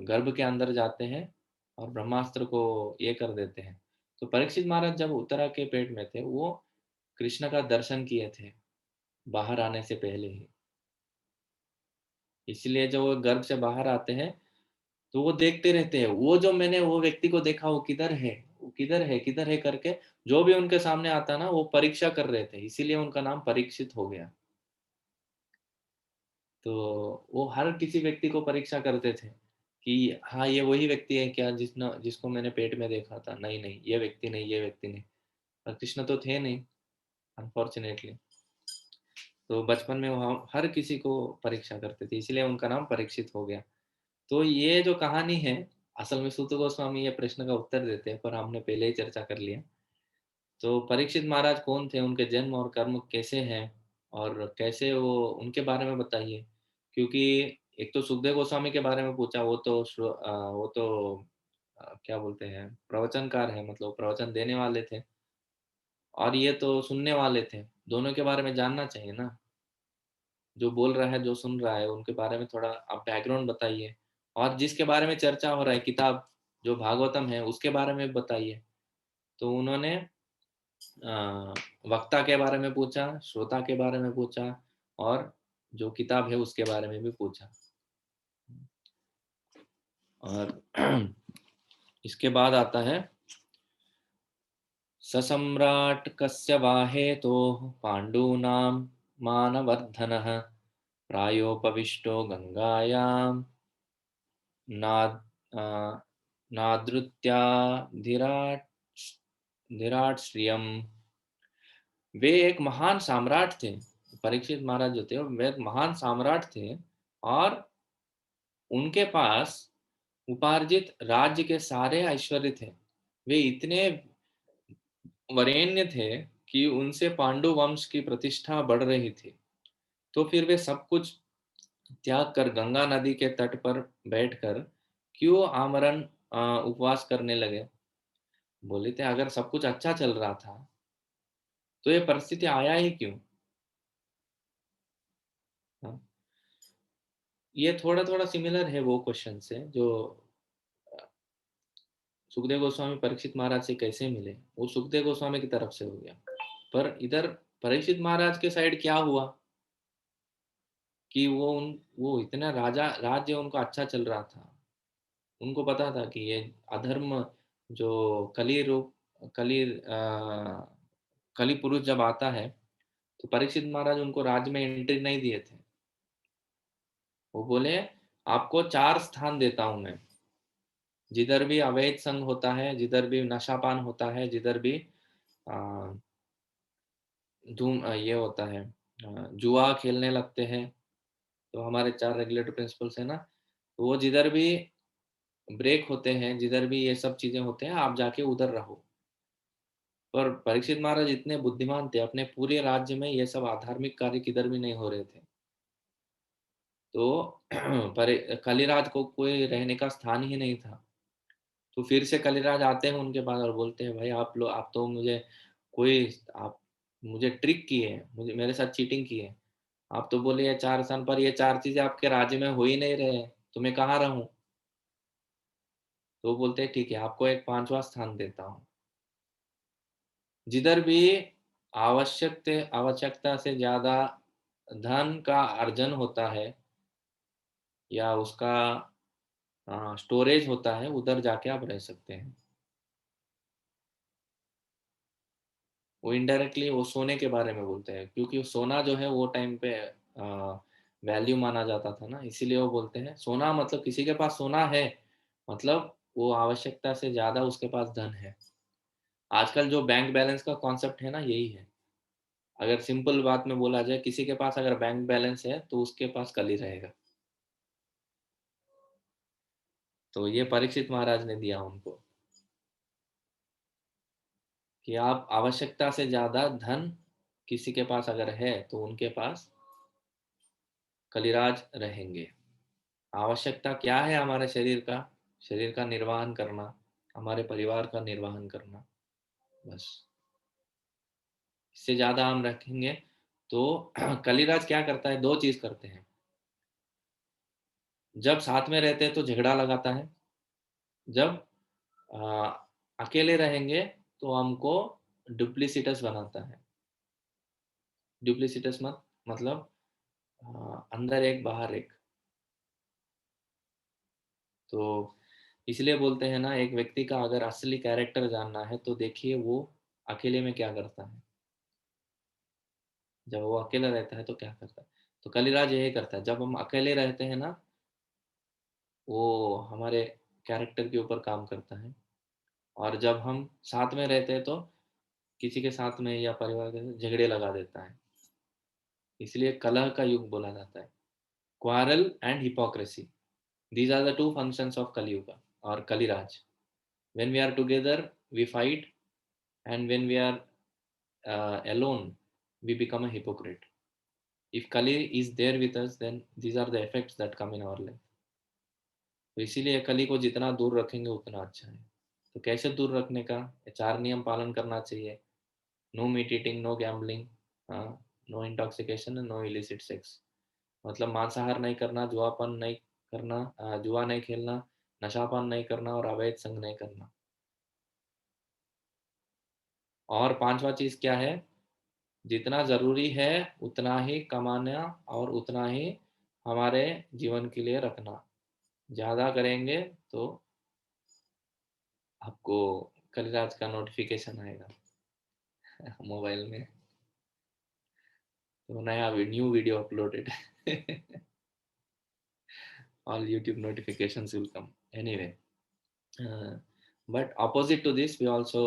गर्भ के अंदर जाते हैं और ब्रह्मास्त्र को ये कर देते हैं। तो परीक्षित महाराज जब उत्तरा के पेट में थे, वो कृष्ण का दर्शन किए थे बाहर आने से पहले ही। इसलिए जब वो गर्भ से बाहर आते हैं तो वो देखते रहते हैं, वो जो मैंने वो व्यक्ति को देखा वो किधर है, वो किधर है, किधर है करके जो भी उनके सामने आता ना वो परीक्षा कर रहे थे, इसीलिए उनका नाम परीक्षित हो गया। तो वो हर किसी व्यक्ति को परीक्षा करते थे कि हाँ ये वही व्यक्ति है क्या जिसको मैंने पेट में देखा था, नहीं नहीं ये व्यक्ति नहीं, ये व्यक्ति नहीं। पर कृष्ण तो थे नहीं, अनफॉर्चुनेटली। तो बचपन में वो हर किसी को परीक्षा करते थे, इसलिए उनका नाम परीक्षित हो गया। तो ये जो कहानी है, असल में सूत गोस्वामी ये प्रश्न का उत्तर देते हैं, पर हमने पहले ही चर्चा कर लिया। तो परीक्षित महाराज कौन थे, उनके जन्म और कर्म कैसे हैं, और कैसे वो, उनके बारे में बताइए। क्योंकि एक तो सुखदेव गोस्वामी के बारे में पूछा, वो तो क्या बोलते हैं, प्रवचनकार है, मतलब प्रवचन देने वाले थे, और ये तो सुनने वाले थे। दोनों के बारे में जानना चाहिए ना, जो बोल रहा है जो सुन रहा है, उनके बारे में थोड़ा आप बैकग्राउंड बताइए। और जिसके बारे में चर्चा हो रहा है, किताब जो भागवतम है उसके बारे में बताइए। तो उन्होंने वक्ता के बारे में पूछा, श्रोता के बारे में पूछा, और जो किताब है उसके बारे में भी पूछा। और इसके बाद आता है, ससम्राट कस्य वा हेतोः पाण्डूनां मानवर्धनः प्रायोपविष्टो गंगायां नाद नादृत्याधिराट धीराट श्रियम। वे एक महान सम्राट थे। परीक्षित महाराज जो थे वे एक महान सम्राट थे, और उनके पास उपार्जित राज्य के सारे ऐश्वर्य थे। वे इतने वरेण्य थे कि उनसे पांडु वंश की प्रतिष्ठा बढ़ रही थी। तो फिर वे सब कुछ त्याग कर गंगा नदी के तट पर बैठकर क्यों आमरण उपवास करने लगे? बोले थे अगर सब कुछ अच्छा चल रहा था तो ये परिस्थिति आया ही क्यों? हाँ, ये थोड़ा थोड़ा सिमिलर है वो क्वेश्चन से, जो सुखदेव गोस्वामी परीक्षित महाराज से कैसे मिले, वो सुखदेव गोस्वामी की तरफ से हो गया। पर इधर परीक्षित महाराज के साइड क्या हुआ कि वो इतना राज्य उनका अच्छा चल रहा था। उनको पता था कि ये अधर्म, जो कली रूप, कली कली पुरुष जब आता है, तो परीक्षित महाराज उनको राज्य में एंट्री नहीं दिए थे। वो बोले आपको 4 स्थान देता हूं मैं, जिधर भी अवैध संघ होता है, जिधर भी नशापान होता है, जिधर भी आ, ये होता है, जुआ खेलने लगते हैं। तो हमारे 4 रेगुलेटरी प्रिंसिपल्स है ना, तो वो जिधर भी ब्रेक होते हैं, जिधर भी ये सब चीजें होते हैं, आप जाके उधर रहो। पर परीक्षित महाराज इतने बुद्धिमान थे, अपने पूरे राज्य में ये सब अधार्मिक कार्य किधर भी नहीं हो रहे थे। तो पर कलिराज को कोई रहने का स्थान ही नहीं था। तो फिर से कलिराज आते हैं उनके पास और बोलते हैं भाई आप तो मुझे कोई आप मुझे ट्रिक किए हैं, मुझे मेरे साथ चीटिंग की है। आप तो बोले ये 4 स्थान, पर ये 4 चीजें आपके राज्य में हो ही नहीं रहे हैं, तो मैं कहाँ रहूं? तो वो बोलते हैं ठीक है, आपको एक 5वां स्थान देता हूँ, जिधर भी आवश्यकता से ज्यादा धन का अर्जन होता है या उसका स्टोरेज होता है, उधर जाके आप रह सकते हैं। वो इनडायरेक्टली वो सोने के बारे में बोलते हैं, क्योंकि सोना जो है वो टाइम पे वैल्यू माना जाता था ना, इसीलिए वो बोलते हैं सोना मतलब किसी के पास सोना है, मतलब वो आवश्यकता से ज़्यादा उसके पास धन है। आजकल जो बैंक बैलेंस का कॉन्सेप्ट है ना, यही है। अगर सिंपल बात में बोला जाए, किसी के पास अगर बैंक बैलेंस है तो उसके पास कल ही रहेगा। तो ये परीक्षित महाराज ने दिया उनको कि आप आवश्यकता से ज़्यादा धन किसी के पास अगर है तो उनके पास कलिराज रहेंगे। आवश्यकता क्या है हमारे शरीर का निर्वहन करना, हमारे परिवार का निर्वहन करना, बस। इससे ज़्यादा हम रखेंगे तो कलिराज क्या करता है, 2 चीज़ करते हैं। जब साथ में रहते हैं तो झगड़ा लगाता है, जब अ, अकेले रहेंगे तो हमको डुप्लीसिटस बनाता है। डुप्लीसिटस मतलब अंदर एक बाहर एक। तो इसलिए बोलते हैं ना, एक व्यक्ति का अगर असली कैरेक्टर जानना है तो देखिए वो अकेले में क्या करता है, जब वो अकेला रहता है तो क्या करता है। तो कलिराज यही करता है, जब हम अकेले रहते हैं ना, वो हमारे कैरेक्टर के ऊपर काम करता है। और जब हम साथ में रहते हैं तो किसी के साथ में या परिवार के साथ झगड़े लगा देता है। इसलिए कलह का युग बोला जाता है। Quarrel and hypocrisy, these are the two functions of Kali Yuga or Kali Raj. When we are together we fight, and when we are alone we become a hypocrite. If Kali is there with us, then these are the effects that come in our life. तो इसीलिए कली को जितना दूर रखेंगे उतना अच्छा है। तो कैसे दूर रखने का, ये 4 नियम पालन करना चाहिए। No meat eating, no gambling, no intoxication, no illicit sex. मतलब मांसाहार नहीं करना, जुआपन नहीं करना, जुआ नहीं खेलना, नशापान नहीं करना और अवैध संग नहीं करना। और 5वां चीज क्या है, जितना जरूरी है उतना ही कमाना और उतना ही हमारे जीवन के लिए रखना। ज्यादा करेंगे तो आपको कलिराज का नोटिफिकेशन आएगा मोबाइल में, तो नया new video uploaded all YouTube notifications will come anyway. But opposite to this we also,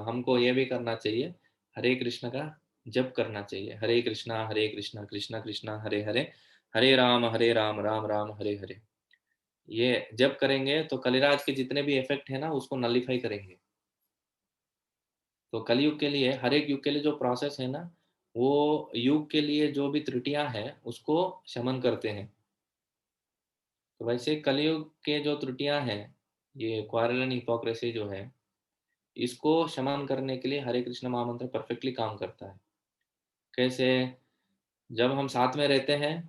हमको ये भी करना चाहिए, हरे कृष्ण का जप करना चाहिए। हरे कृष्णा कृष्णा कृष्णा हरे हरे, हरे राम राम राम हरे हरे। ये जब करेंगे तो कलिराज के जितने भी इफेक्ट है ना, उसको नलीफाई करेंगे। तो कलयुग के लिए, हर एक युग के लिए जो प्रोसेस है ना, वो युग के लिए जो भी त्रुटियां हैं उसको शमन करते हैं। तो वैसे कलयुग के जो त्रुटियां हैं, ये क्वारल एंड हिपोक्रेसी जो है, इसको शमन करने के लिए हरे कृष्ण महामंत्र परफेक्टली काम करता है। कैसे, जब हम साथ में रहते हैं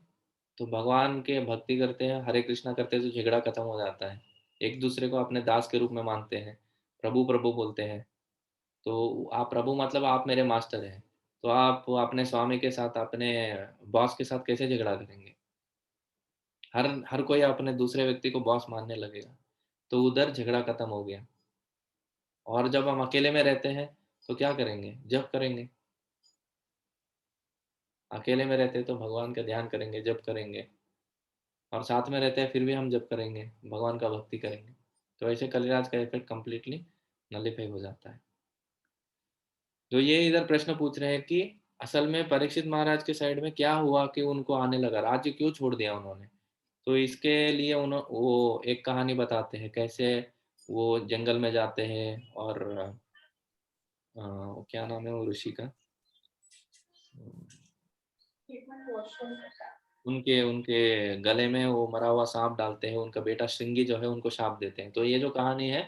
तो भगवान के भक्ति करते हैं, हरे कृष्णा करते हैं, तो झगड़ा खत्म हो जाता है। एक दूसरे को अपने दास के रूप में मानते हैं, प्रभु प्रभु बोलते हैं। तो आप प्रभु मतलब आप मेरे मास्टर हैं, तो आप अपने स्वामी के साथ, अपने बॉस के साथ कैसे झगड़ा करेंगे। हर हर कोई अपने दूसरे व्यक्ति को बॉस मानने लगेगा, तो उधर झगड़ा खत्म हो गया। और जब हम अकेले में रहते हैं तो क्या करेंगे, जप करेंगे। अकेले में रहते हैं तो भगवान का ध्यान करेंगे, जप करेंगे। और साथ में रहते हैं फिर भी हम जप करेंगे, भगवान का भक्ति करेंगे। तो ऐसे कलिराज का इफेक्ट कंप्लीटली नलीफाई हो जाता है। तो ये इधर प्रश्न पूछ रहे हैं कि असल में परीक्षित महाराज के साइड में क्या हुआ कि उनको आने लगा, राज्य क्यों छोड़ दिया उन्होंने। तो इसके लिए वो एक कहानी बताते हैं, कैसे वो जंगल में जाते हैं और क्या नाम है वो ऋषि का, उनके उनके गले में वो मरा हुआ सांप डालते हैं, उनका बेटा श्रृंगी जो है उनको शाप देते हैं। तो ये जो कहानी है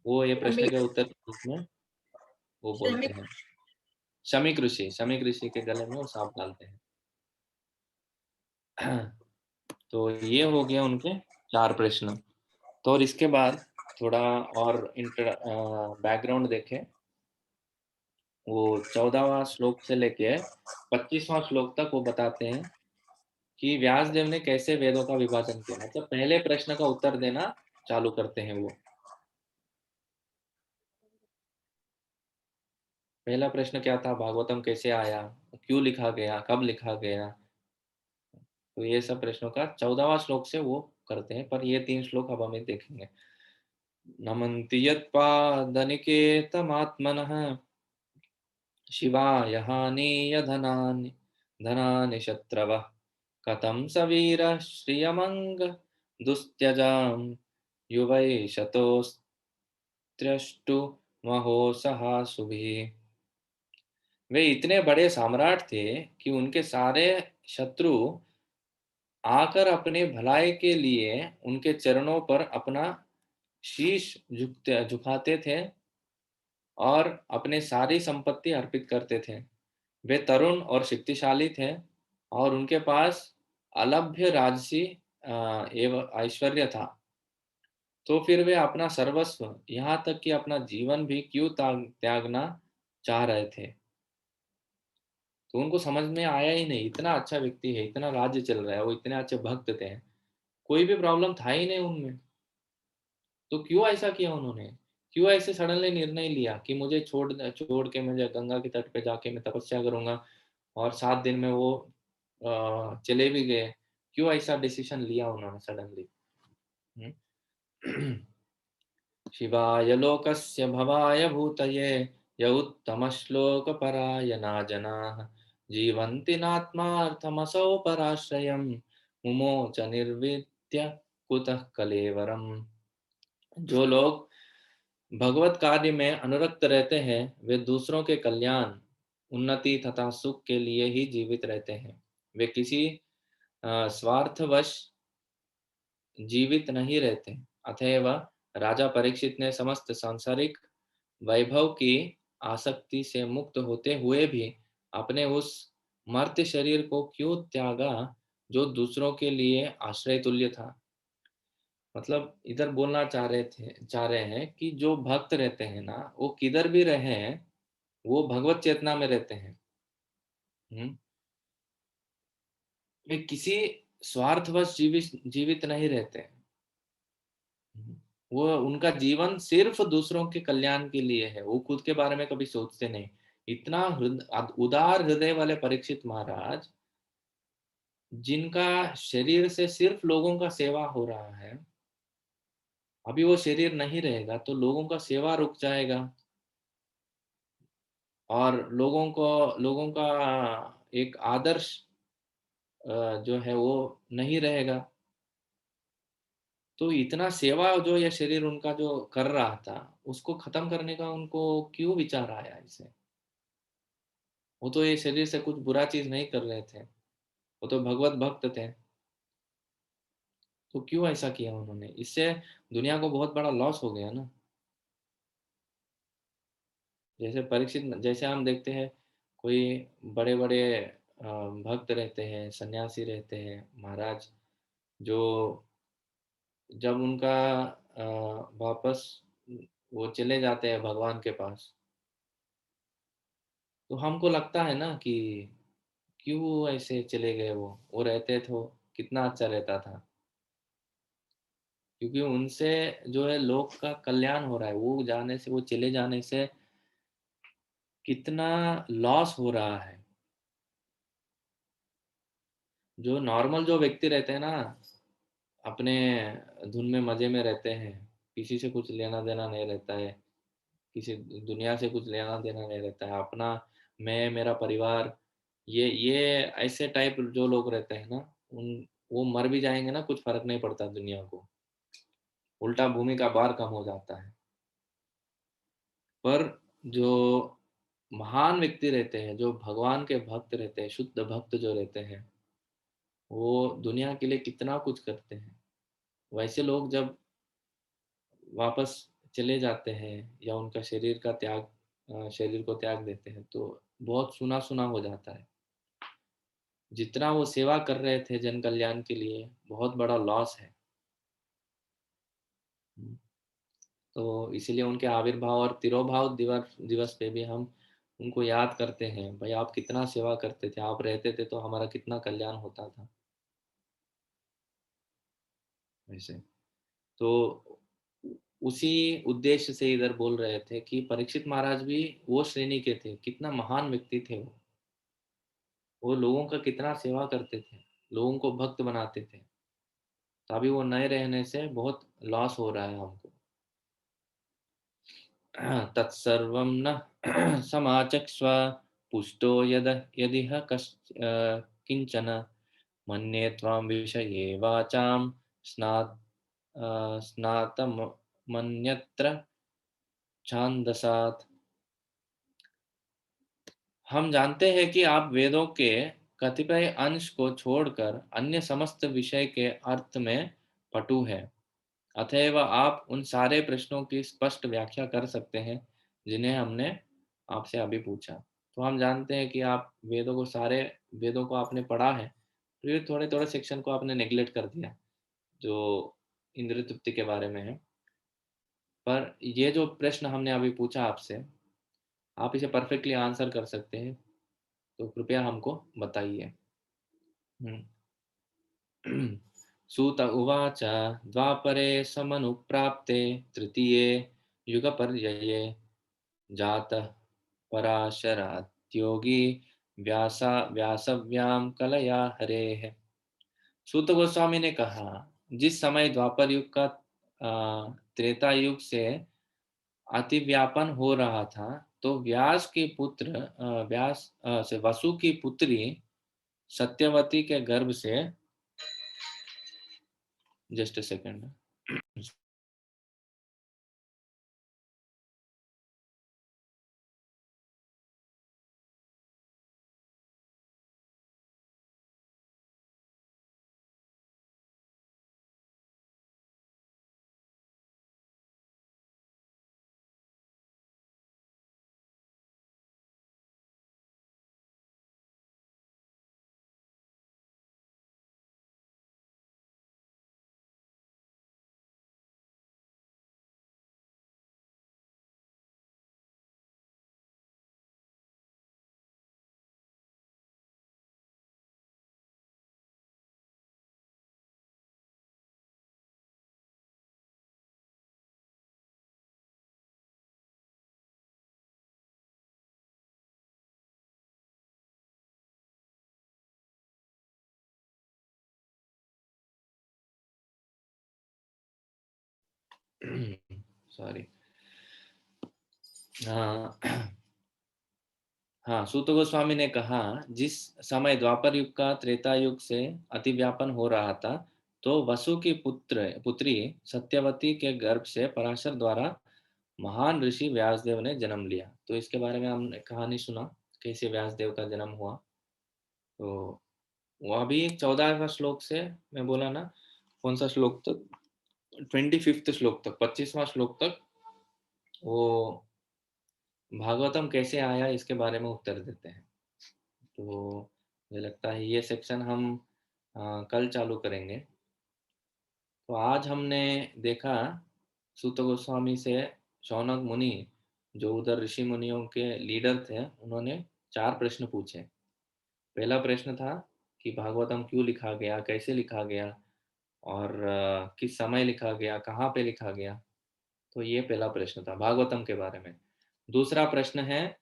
वो ये प्रश्न के उत्तर के रूप में वो बोलते हैं। शमीक ऋषि के गले में वो सांप डालते हैं। तो ये हो गया उनके 4 प्रश्न। तो और इसके बाद थोड़ा और इंटर बैकग्राउंड देखें। वो 14वां श्लोक से लेके 25वां श्लोक तक वो बताते हैं कि व्यासदेव ने कैसे वेदों का विभाजन किया। मतलब पहले प्रश्न का उत्तर देना चालू करते हैं वो। पहला प्रश्न क्या था? भागवतम कैसे आया? क्यों लिखा गया? कब लिखा गया? तो ये सब प्रश्नों का 14वां श्लोक से वो करते हैं, पर ये 3 श्लोक अब हमें देखेंगे। नमन्ति यत्पादनिकेतमात्मनः शिवाय हानिय धनानि धनानि शत्रवः कथं स वीरः श्रियमङ्ग दुस्त्यजां युवै शतोस्त्र्यष्टु महोसहा सुभिः। वे इतने बड़े सम्राट थे कि उनके सारे शत्रु आकर अपने भलाई के लिए उनके चरणों पर अपना शीश झुकाते थे और अपने सारी संपत्ति अर्पित करते थे। वे तरुण और शक्तिशाली थे और उनके पास अलभ्य राजसी एवं ऐश्वर्य था। तो फिर वे अपना सर्वस्व, यहाँ तक कि अपना जीवन भी क्यों त्यागना चाह रहे थे? तो उनको समझ में आया ही नहीं, इतना अच्छा व्यक्ति है, इतना राज्य चल रहा है, वो इतने अच्छे भक्त थे, कोई भी प्रॉब्लम था ही नहीं उनमें। तो क्यों ऐसा किया उन्होंने? क्यों ऐसे सडनली निर्णय लिया कि मुझे छोड़ के मुझे गंगा के तट पे जाके मैं तपस्या करूंगा, और 7 दिन में वो चले भी गए। क्यों ऐसा डिसीजन लिया उन्होंने सडनली? शिवाय लोकस्य भवाय भूतये य उत्तमश्लोकपरायणा जनाः जीवन्ति नात्मार्थमसौ पराश्रयं मुमोच निर्विद्य कुतः कलेवरम्। जो लोग भगवत कार्य में अनुरक्त रहते हैं, वे दूसरों के कल्याण, उन्नति तथा सुख के लिए ही जीवित रहते हैं। वे किसी स्वार्थवश जीवित नहीं रहते। अतएव राजा परीक्षित ने समस्त सांसारिक वैभव की आसक्ति से मुक्त होते हुए भी अपने उस मर्त्य शरीर को क्यों त्यागा जो दूसरों के लिए आश्रय तुल्य था? मतलब इधर बोलना चाह रहे हैं कि जो भक्त रहते हैं ना, वो किधर भी रहे, वो भगवत चेतना में रहते हैं। हम्म, वे किसी स्वार्थवश जीवित नहीं रहते। वो उनका जीवन सिर्फ दूसरों के कल्याण के लिए है, वो खुद के बारे में कभी सोचते नहीं। इतना उदार हृदय वाले परीक्षित महाराज, जिनका शरीर से सिर्फ लोगों का सेवा हो रहा है, अभी वो शरीर नहीं रहेगा तो लोगों का सेवा रुक जाएगा और लोगों का एक आदर्श जो है वो नहीं रहेगा। तो इतना सेवा जो ये शरीर उनका जो कर रहा था, उसको खत्म करने का उनको क्यों विचार आया इसे? वो तो ये शरीर से कुछ बुरा चीज नहीं कर रहे थे, वो तो भगवत भक्त थे। तो क्यों ऐसा किया उन्होंने? इससे दुनिया को बहुत बड़ा लॉस हो गया ना। जैसे परीक्षित, जैसे हम देखते हैं कोई बड़े बड़े भक्त रहते हैं, सन्यासी रहते हैं महाराज, जो जब उनका वापस वो चले जाते हैं भगवान के पास, तो हमको लगता है ना कि क्यों ऐसे चले गए? वो रहते तो कितना अच्छा रहता था। क्योंकि उनसे जो है लोक का कल्याण हो रहा है, वो जाने से, वो चले जाने से कितना लॉस हो रहा है। जो नॉर्मल जो व्यक्ति रहते हैं ना, अपने धुन में मजे में रहते हैं, किसी से कुछ लेना देना नहीं रहता है, किसी दुनिया से कुछ लेना देना नहीं रहता है, अपना मैं, मेरा परिवार, ये ऐसे टाइप जो लोग रहते हैं ना, उन वो मर भी जाएंगे ना, कुछ फर्क नहीं पड़ता दुनिया को, उल्टा भूमि का भार कम हो जाता है। पर जो महान व्यक्ति रहते हैं, जो भगवान के भक्त रहते हैं, शुद्ध भक्त जो रहते हैं, वो दुनिया के लिए कितना कुछ करते हैं। वैसे लोग जब वापस चले जाते हैं या उनका शरीर को त्याग देते हैं, तो बहुत सुना सुना हो जाता है। जितना वो सेवा कर रहे थे जन कल्याण के लिए, बहुत बड़ा लॉस है। तो इसीलिए उनके आविर्भाव और तिरोभाव दिवस दिवस पे भी हम उनको याद करते हैं। भाई आप कितना सेवा करते थे, आप रहते थे तो हमारा कितना कल्याण होता था। ऐसे। तो उसी उद्देश्य से इधर बोल रहे थे कि परीक्षित महाराज भी वो श्रेणी के थे, कितना महान व्यक्ति थे वो लोगों का कितना सेवा करते थे, लोगों को भक्त बनाते थे। तो अभी वो नए रहने से बहुत लॉस हो रहा है हमको। तत्सर्वं न समाचक्ष्व पुष्टो यदिह किंचन मन्ये त्वां विषये वाचां स्नातमन्यत्र छान्दसात्। हम जानते हैं कि आप वेदों के कतिपय अंश को छोड़कर अन्य समस्त विषय के अर्थ में पटु हैं, अतएव आप उन सारे प्रश्नों की स्पष्ट व्याख्या कर सकते हैं जिन्हें हमने आपसे अभी पूछा। तो हम जानते हैं कि आप सारे वेदों को आपने पढ़ा है, फिर थोड़े थोड़े सेक्शन को आपने नेग्लेक्ट कर दिया जो इंद्रिय तृप्ति के बारे में है। पर ये जो प्रश्न हमने अभी पूछा आपसे, आप इसे परफेक्टली आंसर कर सकते हैं, तो कृपया हमको बताइए। हम्म। सूत उवाच द्वापरे समनुप्राप्ते तृतीये युगपर्यये जातः पराशरात्योगी व्यासव्यां कलया हरेः। सूत गोस्वामी ने कहा, जिस समय द्वापर युग का त्रेता युग से अतिव्यापन हो रहा था, तो व्यास के पुत्र व्यास से वसु की पुत्री सत्यवती के गर्भ से, जस्ट अ सेकंड। सॉरी। हाँ। हाँ, सूत गोस्वामी ने कहा, जिस समय द्वापर युग का त्रेता युग से अतिव्यापन हो रहा था, तो वसु की पुत्री सत्यवती के गर्भ से पराशर द्वारा महान ऋषि व्यासदेव ने जन्म लिया। तो इसके बारे में हमने कहानी सुना, कैसे व्यासदेव का जन्म हुआ। तो वो अभी 14वां श्लोक से, मैं बोला ना, कौन सा श्लोक तक, 25th श्लोक तक, 25वां श्लोक तक वो भागवतम कैसे आया इसके बारे में उत्तर देते हैं। तो मुझे लगता है ये सेक्शन हम कल चालू करेंगे। तो आज हमने देखा सूत गोस्वामी से शौनक मुनि, जो उधर ऋषि मुनियों के लीडर थे, उन्होंने 4 प्रश्न पूछे। पहला प्रश्न था कि भागवतम क्यों लिखा गया, कैसे लिखा गया, और किस समय लिखा गया, कहाँ पे लिखा गया। तो ये पहला प्रश्न था भागवतम के बारे में। दूसरा प्रश्न है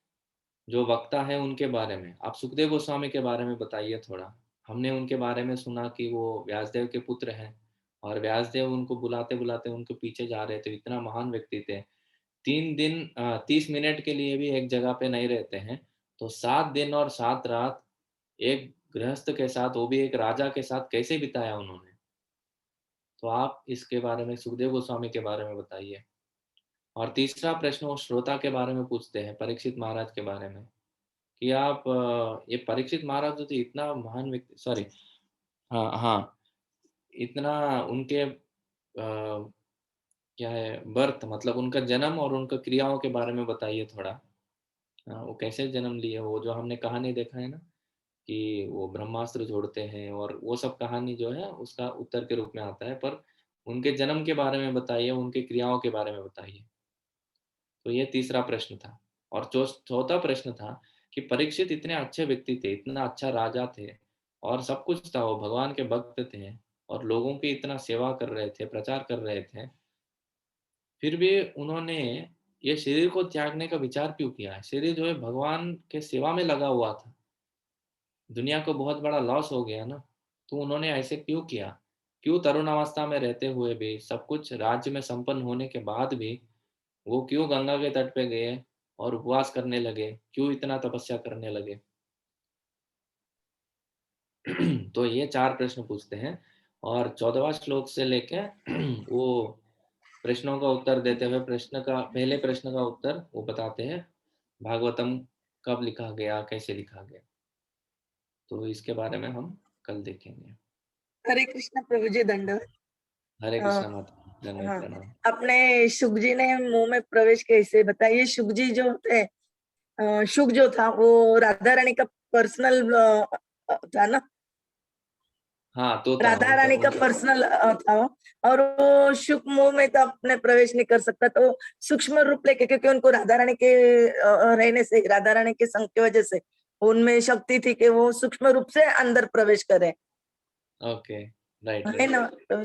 जो वक्ता है उनके बारे में, आप सुखदेव गोस्वामी के बारे में बताइए थोड़ा। हमने उनके बारे में सुना कि वो व्यासदेव के पुत्र हैं, और व्यासदेव उनको बुलाते बुलाते उनके पीछे जा रहे थे, इतना महान व्यक्ति थे। 3 दिन 30 मिनट के लिए भी एक जगह पे नहीं रहते हैं, तो 7 दिन और 7 रात एक गृहस्थ के साथ, वो भी एक राजा के साथ, कैसे बिताया उन्होंने। तो आप इसके बारे में, सुखदेव गोस्वामी के बारे में बताइए। और तीसरा प्रश्न वो श्रोता के बारे में पूछते हैं, परीक्षित महाराज के बारे में, कि आप ये परीक्षित महाराज जो थे, इतना महान व्यक्ति, सॉरी, हाँ हाँ, इतना उनके क्या है बर्थ, मतलब उनका जन्म और उनका क्रियाओं के बारे में बताइए थोड़ा। वो कैसे जन्म लिए, वो जो हमने कहानी देखा है ना, कि वो ब्रह्मास्त्र जोड़ते हैं, और वो सब कहानी जो है उसका उत्तर के रूप में आता है, पर उनके जन्म के बारे में बताइए, उनके क्रियाओं के बारे में बताइए। तो ये तीसरा प्रश्न था। और चौथा प्रश्न था कि परीक्षित इतने अच्छे व्यक्ति थे, इतना अच्छा राजा थे, और सब कुछ था, वो भगवान के भक्त थे, और लोगों की इतना सेवा कर रहे थे, प्रचार कर रहे थे, फिर भी उन्होंने ये शरीर को त्यागने का विचार क्यों किया है? शरीर जो है भगवान के सेवा में लगा हुआ था, दुनिया को बहुत बड़ा लॉस हो गया ना, तो उन्होंने ऐसे क्यों किया? क्यों तरुण अवस्था में रहते हुए भी, सब कुछ राज्य में संपन्न होने के बाद भी वो क्यों गंगा के तट पे गए और उपवास करने लगे? क्यों इतना तपस्या करने लगे? तो ये 4 प्रश्न पूछते हैं और 14वां श्लोक से लेके वो प्रश्नों का उत्तर देते हुए पहले प्रश्न का उत्तर वो बताते हैं, भागवतम कब लिखा गया, कैसे लिखा गया। तो इसके बारे में हम कल देखेंगे। हरे कृष्ण प्रभु जी, दंडवत। हरे अ, कृष्णा माता, दंडवत हाँ, प्रणाम। अपने शुक जी ने मुंह में प्रवेश कैसे बताइए। शुक जी जो थे, शुक जो था वो राधा रानी का पर्सनल था ना, हाँ, तो था राधा उनका रानी का उनका पर्सनल था वो। और वो शुक मुंह में तो अपने प्रवेश नहीं कर सकता, तो सूक्ष्म रूप लेके, क्योंकि उनको राधा रानी के रहने से, राधा रानी के संग की वजह से उनमें शक्ति थी कि वो सूक्ष्म रूप से अंदर प्रवेश करे, ओके, राइट, है राइट। ना। तो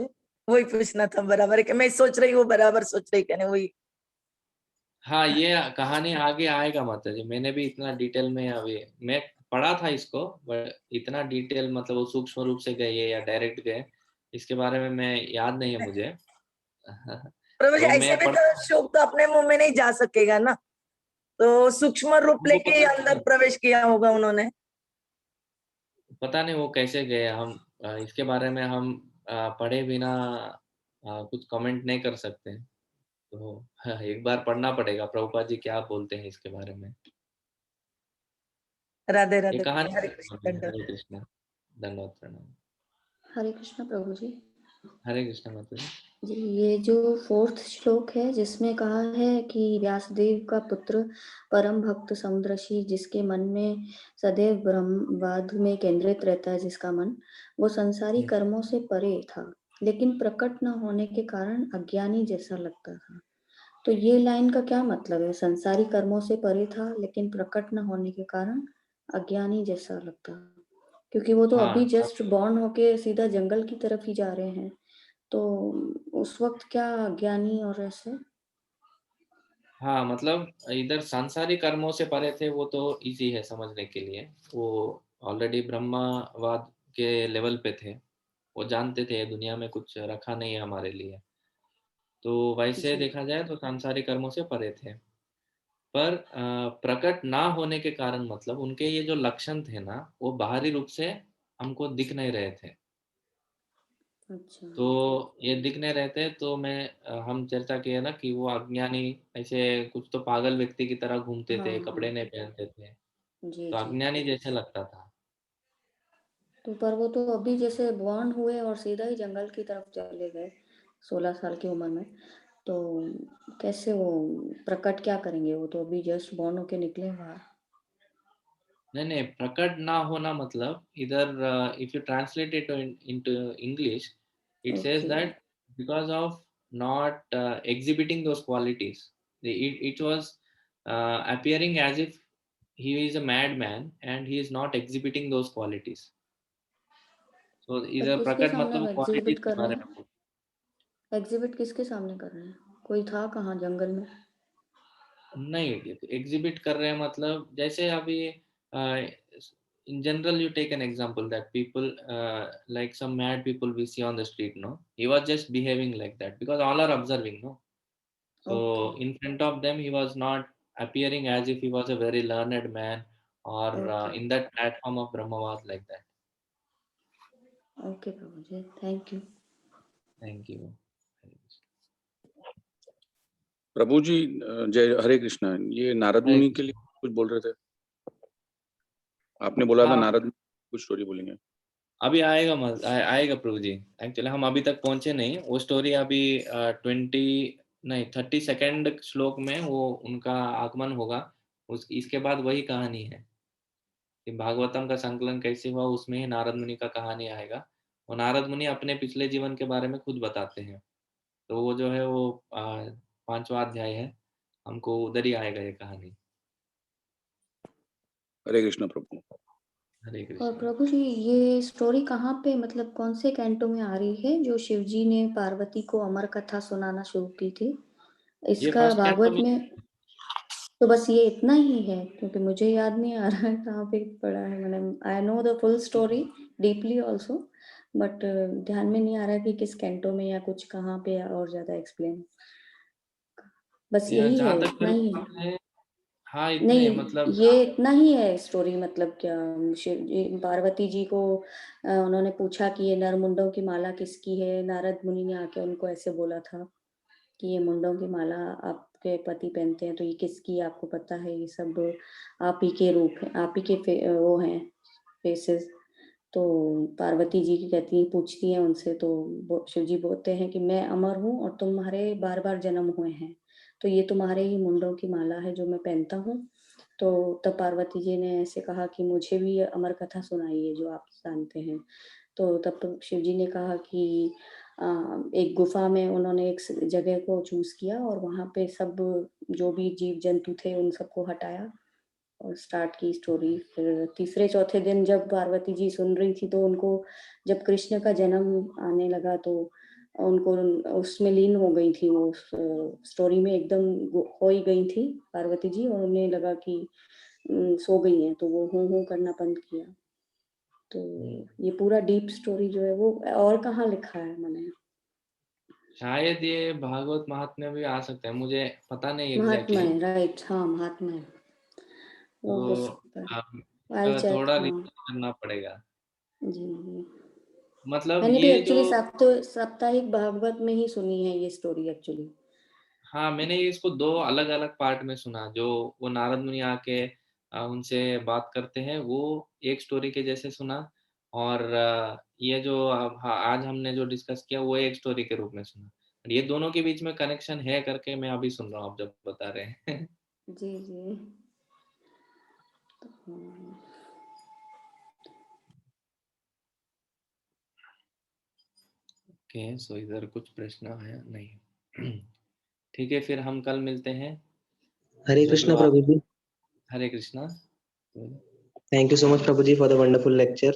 वही पूछना था, बराबर है कि मैं सोच रही हूँ, बराबर सोच रही कि नहीं, वही। हाँ, ये कहानी आगे आएगा माता जी। मैंने भी इतना डिटेल में अभी मैं पढ़ा था इसको, बट इतना डिटेल मतलब वो सूक्ष्म रूप से गए या डायरेक्ट गए, इसके बारे में मैं याद नहीं है मुझे। प्रभु जी, तो ऐसे मैं भी पढ़ तो शोक तो अपने मुंह में नहीं जा सकेगा ना, तो सूक्ष्म रूप हमको लेके ही पता अंदर नहीं, प्रवेश किया होगा उन्होंने। पता नहीं वो कैसे गए। हम इसके बारे में हम पढ़े बिना कुछ कमेंट नहीं कर सकते। तो एक बार पढ़ना पड़ेगा, प्रभुपाद जी क्या बोलते हैं इसके बारे में। राधे ये राधे, कहानी हरे कृष्ण, दंडवत। हरे कृष्णा, धन्यवाद प्रणाम। हरे कृष्ण प्रभु जी। हरे कृष्णा माता जी। जी, ये जो 4th श्लोक है जिसमें कहा है कि व्यासदेव का पुत्र परम भक्त समुद्रशी, जिसके मन में सदैव ब्रह्मवाद में केंद्रित रहता है, जिसका मन, वो संसारी कर्मों से परे था, लेकिन प्रकट न होने के कारण अज्ञानी जैसा लगता था। तो ये लाइन का क्या मतलब है? संसारी कर्मों से परे था लेकिन प्रकट न होने के कारण अज्ञानी जैसा लगता, क्योंकि वो तो अभी हाँ, जस्ट बॉर्न होके सीधा जंगल की तरफ ही जा रहे हैं, तो उस वक्त क्या ज्ञानी और ऐसे। हाँ, मतलब इधर सांसारिक कर्मों से परे थे, वो तो इजी है समझने के लिए। वो ऑलरेडी ब्रह्मवाद के लेवल पे थे, वो जानते थे दुनिया में कुछ रखा नहीं है हमारे लिए। तो वैसे जी, देखा जाए तो सांसारिक कर्मों से परे थे, पर प्रकट ना होने के कारण मतलब उनके ये जो लक्षण थे ना, वो बाहरी रूप से हमको दिख नहीं रहे थे। अच्छा, तो ये दिख नहीं रहे थे, तो हम चर्चा किए ना कि वो अज्ञानी, ऐसे कुछ तो पागल व्यक्ति की तरह घूमते हाँ थे, हाँ, कपड़े नहीं पहनते थे, जी तो जी। अज्ञानी जैसे लगता था। तो पर वो तो अभी जैसे बॉर्न हुए और सीधा ही जंगल की तरफ चले गए 16 साल की उम्र में, तो कैसे वो प्रकट क्या करेंगे? वो तो अभी जस्ट बॉर्न होके निकले बाहर। नहीं नहीं, प्रकट ना होना मतलब इधर if you translate it into English, it says okay, that because of not exhibiting those qualities, it was appearing as if he is a madman and he is not exhibiting those qualities. So पर इधर किसके प्रकट सामने मतलब हम qualities exhibit के कर रहे बारे हैं? में। एग्जिबिट किसके सामने कर रहे हैं? कोई था कहाँ जंगल में? नहीं, एग्जिबिट कर रहे हैं मतलब जैसे अभी in general you take an example that people like some mad people we see on the street, no, he was just behaving like that because all are observing, no, so okay in front of them he was not appearing as if he was a very learned man or okay in that platform of brahmavad like that. Okay Prabhu ji, thank you. Thank you. Prabhu ji, जय हरे कृष्णा। ये नारद हरे मुनि के कृष्ण। लिए कुछ बोल रहे थे, आपने बोला था हाँ, नारद मुनि कुछ स्टोरी बोलेंगे। अभी आएगा आएगा प्रभु जी। एक्चुअली हम अभी तक पहुंचे नहीं, वो स्टोरी अभी 20 नहीं 32nd श्लोक में वो उनका आगमन होगा। इसके बाद वही कहानी है कि भागवतम का संकलन कैसे हुआ, उसमें ही नारद मुनि का कहानी आएगा। और नारद मुनि अपने पिछले जीवन के बारे में खुद बताते हैं, तो वो जो है वो 5वां अध्याय है, हमको उधर ही आएगा ये कहानी। हरे कृष्ण प्रभु। हरे और कृष्ण। प्रभु जी ये स्टोरी कहाँ पे मतलब कौन से कैंटो में आ रही है जो शिव जी ने पार्वती को अमर कथा सुनाना शुरू की थी? ये इसका फर्स्ट कैंटो भागवत में तो बस ये इतना ही है क्योंकि मुझे याद नहीं आ रहा है कहाँ पे पढ़ा है मैंने। I know the full story deeply also but ध्यान में नहीं आ रहा है कि किस कैंटो में या कुछ कहाँ पे और ज्यादा एक्सप्लेन। बस यही है जहाँ तक इतना मेरे ही को है। पता है, हाँ इतने नहीं मतलब। ये इतना ही है स्टोरी मतलब क्या शिव जी पार्वती जी को उन्होंने पूछा कि ये नर मुंडों की माला किसकी है। नारद मुनि ने आके उनको ऐसे बोला था कि ये मुंडों की माला आपके पति पहनते हैं तो ये किसकी आपको पता है। ये सब आप ही के रूप है आप ही के वो हैं फेसेस। तो पार्वती जी की कहती पूछती हैं उनसे तो शिव जी बोलते हैं कि मैं अमर हूँ और तुम्हारे बार बार जन्म हुए हैं तो ये तुम्हारे ही मुंडों की माला है जो मैं पहनता हूँ। तो तब पार्वती जी ने ऐसे कहा कि मुझे भी ये अमर कथा सुनाइए जो आप जानते हैं। तो तब शिव जी ने कहा कि एक गुफा में उन्होंने एक जगह को चूज किया और वहां पे सब जो भी जीव जंतु थे उन सबको हटाया और स्टार्ट की स्टोरी। फिर तीसरे चौथे दिन जब पार्वती जी सुन रही थी तो उनको जब कृष्ण का जन्म आने लगा तो उनको उसमें लीन हो गई थी वो स्टोरी में एकदम हो ही गई थी पार्वती जी और उन्हें लगा कि सो गई हैं तो वो हूँ करना बंद किया। तो ये पूरा डीप स्टोरी जो है वो और कहाँ लिखा है मैंने। शायद ये भागवत महात्म्य में भी आ सकता है, मुझे पता नहीं महात्मा एग्जैक्टली है राइट हाँ महात्मा है वो हो तो सकता है। आप आई चेक थोड़ा हाँ रिसर्च करना पड़ेगा। जी जी। मतलब मैंने भी ये जो, एक्चुअली साप्ताहिक भागवत में ही सुनी है ये स्टोरी एक्चुअली। हाँ मैंने इसको दो अलग अलग पार्ट में सुना, जो वो नारद मुनि आके उनसे बात करते हैं वो एक स्टोरी के जैसे सुना, और ये जो हाँ, आज हमने जो डिस्कस किया वो एक स्टोरी के रूप में सुना। ये दोनों के बीच में कनेक्शन है करके मैं अभी सुन रहा हूँ आप जब बता रहे हैं। जी जी। तो, ओके, सो इधर कुछ प्रश्न आया नहीं। ठीक है, फिर हम कल मिलते हैं। हरे जो कृष्णा जो आप, प्रभु जी। Hare Krishna. Thank you so much प्रभु जी फॉर द वंडरफुल लेक्चर।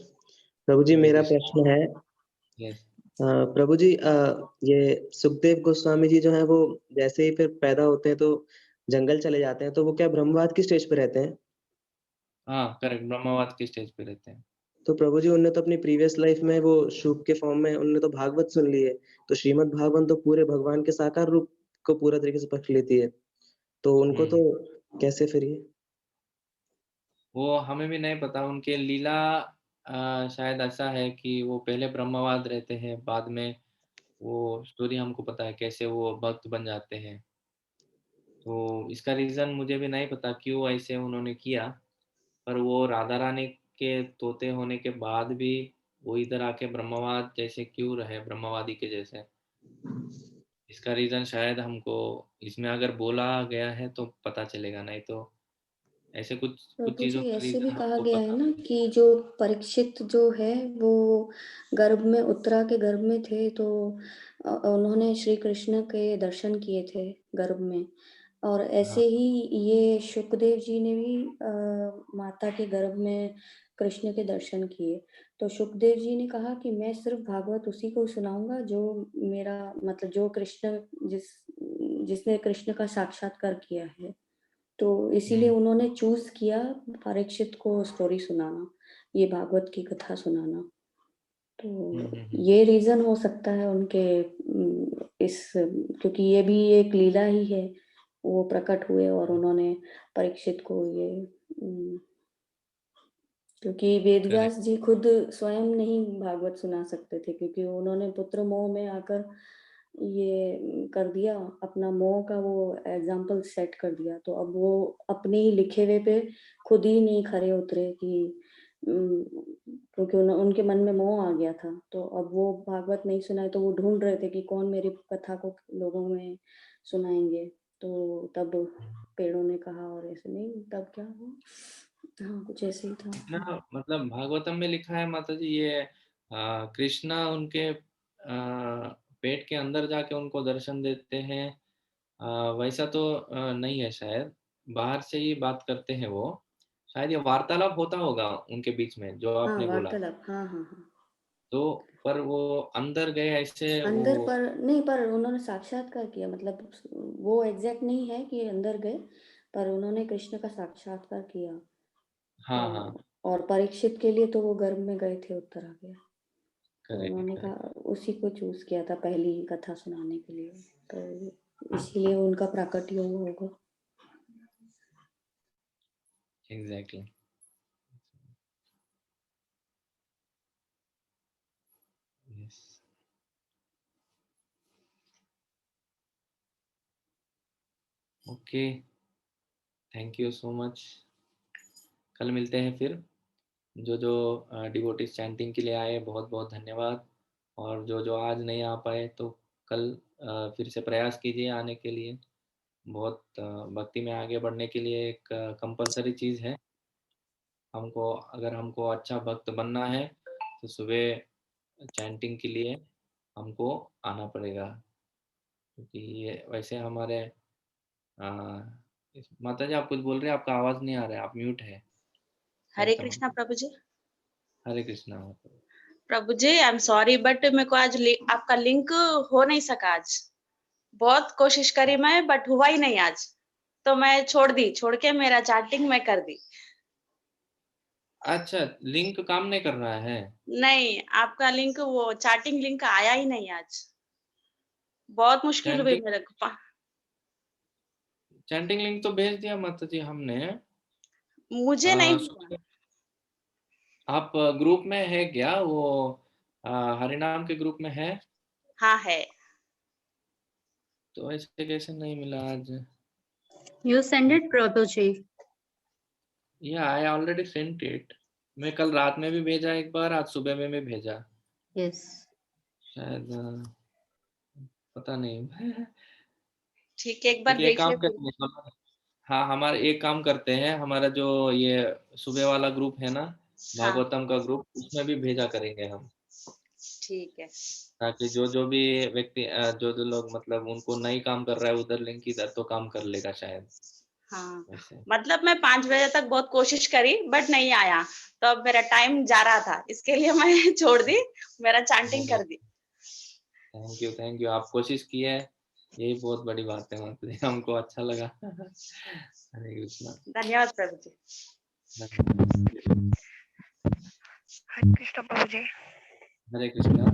प्रभु जी हरे मेरा कृष्णा। प्रश्न है यस। प्रभु जी ये सुखदेव गोस्वामी जी जो हैं वो जैसे ही फिर पैदा होते हैं तो जंगल चले जाते हैं तो वो क्या ब्रह्मवाद की स्टेज पे रहते हैं? हाँ करेक्ट, ब्रह्मवाद की स्टेज पे रहते हैं। तो प्रभु जी उनने तो अपनी प्रीवियस लाइफ में वो शुभ के फॉर्म में उन्होंने तो भागवत सुन ली है। तो श्रीमद् भागवत तो पूरे भगवान के साकार रूप को पूरा तरीके से पकड़ लेती है। तो उनको तो कैसे फिर ये? वो हमें भी नहीं पता, उनके लीला शायद ऐसा है कि वो पहले ब्रह्मवाद रहते हैं, बाद में वो स्टोरी हमको पता है कैसे वो भक्त बन जाते हैं। तो इसका रीज़न मुझे भी नहीं पता क्यों ऐसे उन्होंने किया, पर वो राधा रानी के तोते होने के बाद भी वो इधर आके ब्रह्मवाद जैसे क्यों रहे, ब्रह्मवादी के जैसे। इसका रीज़न शायद हमको इसमें अगर बोला गया है तो पता चलेगा, नहीं तो ऐसे कुछ कुछ प्रभु चीज़ों जी का ऐसे भी रीज़न कहा हमको गया है पता। ना कि जो परीक्षित जो है वो गर्भ में उत्तरा के गर्भ में थे तो उन्होंने श्री कृष्ण के दर्शन किए थे गर्भ में। और हाँ ऐसे ही ये शुकदेव जी ने भी माता के गर्भ में कृष्ण के दर्शन किए। तो शुकदेव जी ने कहा कि मैं सिर्फ भागवत उसी को सुनाऊंगा जो मेरा मतलब जो कृष्ण जिसने कृष्ण का साक्षात्कार किया है। तो इसीलिए उन्होंने चूज किया परीक्षित को स्टोरी सुनाना ये भागवत की कथा सुनाना। तो हम्म। ये रीजन हो सकता है उनके इस क्योंकि ये भी एक लीला ही है। वो प्रकट हुए और उन्होंने परीक्षित को ये क्योंकि वेदव्यास करेक्ट। जी खुद स्वयं नहीं भागवत सुना सकते थे क्योंकि उन्होंने पुत्र मोह में आकर ये कर दिया अपना मोह का वो एग्जाम्पल सेट कर दिया। तो अब वो अपने ही लिखे हुए पे खुद ही नहीं खरे उतरे कि क्योंकि उनके मन में मोह आ गया था। तो अब वो भागवत नहीं सुनाए तो वो ढूंढ रहे थे कि कौन मेरी कथा को लोगों में सुनाएंगे। तो तब पेड़ों ने कहा और ऐसे नहीं तब क्या हुआ हाँ कुछ ऐसे ही था। कृष्णा मतलब भागवतम में लिखा है माता जी, ये कृष्णा उनके पेट के अंदर जाके उनको दर्शन देते हैं, वैसा तो नहीं है शायद, बाहर से ही बात करते हैं वो शायद ये वार्तालाप होता होगा उनके बीच में जो हाँ आपने बोला, वार्तालाप, हाँ हाँ हाँ। तो पर वो अंदर गए ऐसे अंदर वो। पर नहीं, पर उन्होंने साक्षात्कार किया, मतलब वो एग्जैक्ट नहीं है कि अंदर गए, पर उन्होंने कृष्ण का साक्षात्कार किया। हाँ हाँ, और परीक्षित के लिए तो वो गर्भ में गए थे उत्तराखंड, तो करेक्ट उन्होंने करेक्ट। कहा उसी को चूज किया था पहली कथा सुनाने के लिए, तो इसीलिए उनका प्राकट्य हुआ होगा। Exactly. Yes. Okay, thank you so much. कल मिलते हैं फिर। जो जो डिवोटीज चैंटिंग के लिए आए बहुत बहुत धन्यवाद, और जो जो आज नहीं आ पाए तो कल फिर से प्रयास कीजिए आने के लिए। बहुत भक्ति में आगे बढ़ने के लिए एक कंपलसरी चीज़ है हमको। अगर हमको अच्छा भक्त बनना है तो सुबह चैंटिंग के लिए हमको आना पड़ेगा, क्योंकि ये वैसे हमारे माता जी आप कुछ बोल रहे हैं, आपका आवाज़ नहीं आ रहा है, आप म्यूट है। हरे ऐसा कृष्णा प्रभु जी। हरे कृष्णा। प्रभु जी आई एम सॉरी बट मेरे को आज आपका लिंक हो नहीं सका आज। बहुत कोशिश करी मैं बट हुआ ही नहीं आज, तो मैं छोड़ के मेरा चैटिंग मैं कर दी। अच्छा, लिंक काम नहीं कर रहा है? नहीं, आपका लिंक वो चैटिंग लिंक आया ही नहीं आज। बहुत मुश्किल हुई चैंटिंग मेरे को। चैंटिंग लिंक तो भेज दिया माता जी हमने। मुझे नहीं हुआ। सुबह आप ग्रुप में है क्या वो? हरिनाम के ग्रुप में है? हाँ है। तो ऐसे कैसे नहीं मिला आज? You send it, Prabhuji. या आई ऑलरेडी सेंट इट। मैं कल रात में भी भेजा एक बार, आज सुबह में भी भेजा। Yes. शायद पता नहीं। ठीक है, एक बार ठीक है, एक देखिए काम फिर। करते हैं। हाँ, हमारा एक काम करते हैं, हमारा जो ये सुबह वाला ग्रुप है ना, हाँ भागवतम का ग्रुप, उसमें भी भेजा करेंगे हम, ठीक है। ताकि जो जो भी व्यक्ति जो जो लोग मतलब उनको नहीं काम कर रहा है उधर लिंक, इधर तो काम कर लेगा शायद। हाँ वैसे मतलब मैं 5 बजे तक बहुत कोशिश करी बट नहीं आया, तो अब मेरा टाइम जा रहा था, इसके लिए मैं छोड़ दी, मेरा चैंटिंग कर दी। थैंक यू, आप कोशिश किए, यही बहुत बड़ी बात है माता जी, हमको अच्छा लगा। हरे कृष्णा। धन्यवाद प्रभु जी। हरे कृष्णा प्रभु जी। हरे कृष्णा।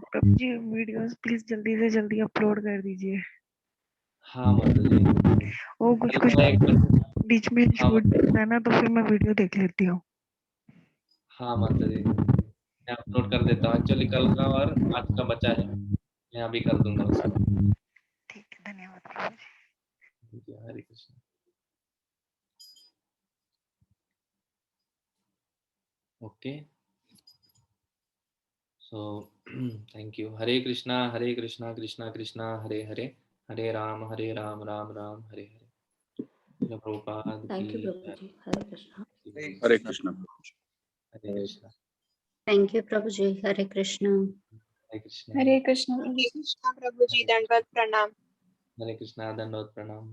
प्रभु जी वीडियोस प्लीज जल्दी से जल्दी अपलोड कर दीजिए। हाँ माता जी, वो कुछ कल कुछ का एक, बीच में हाँ छूट जाता है ना, तो फिर मैं वीडियो देख लेती हूँ। हाँ माता जी, मैं अपलोड कर देता हूँ। एक्चुअली कल का और आज का बचा है, मैं अभी कर दूंगा उसको। ठीक है, धन्यवाद प्रभु जी। Hare Krishna. Okay, so thank you. Hare Krishna Krishna Krishna Hare Hare, Hare Rama Rama Rama Hare Hare. Prabhupada thank you की प्रभु जी। हरे कृष्णा। हरे कृष्णा। हरे Krishna. Thank you, Prabhuji. Hare Krishna. हरे कृष्णा। हरे कृष्ण। हरे कृष्णा प्रभु जी, दंडवत प्रणाम। हरे कृष्णा, दंडवत प्रणाम।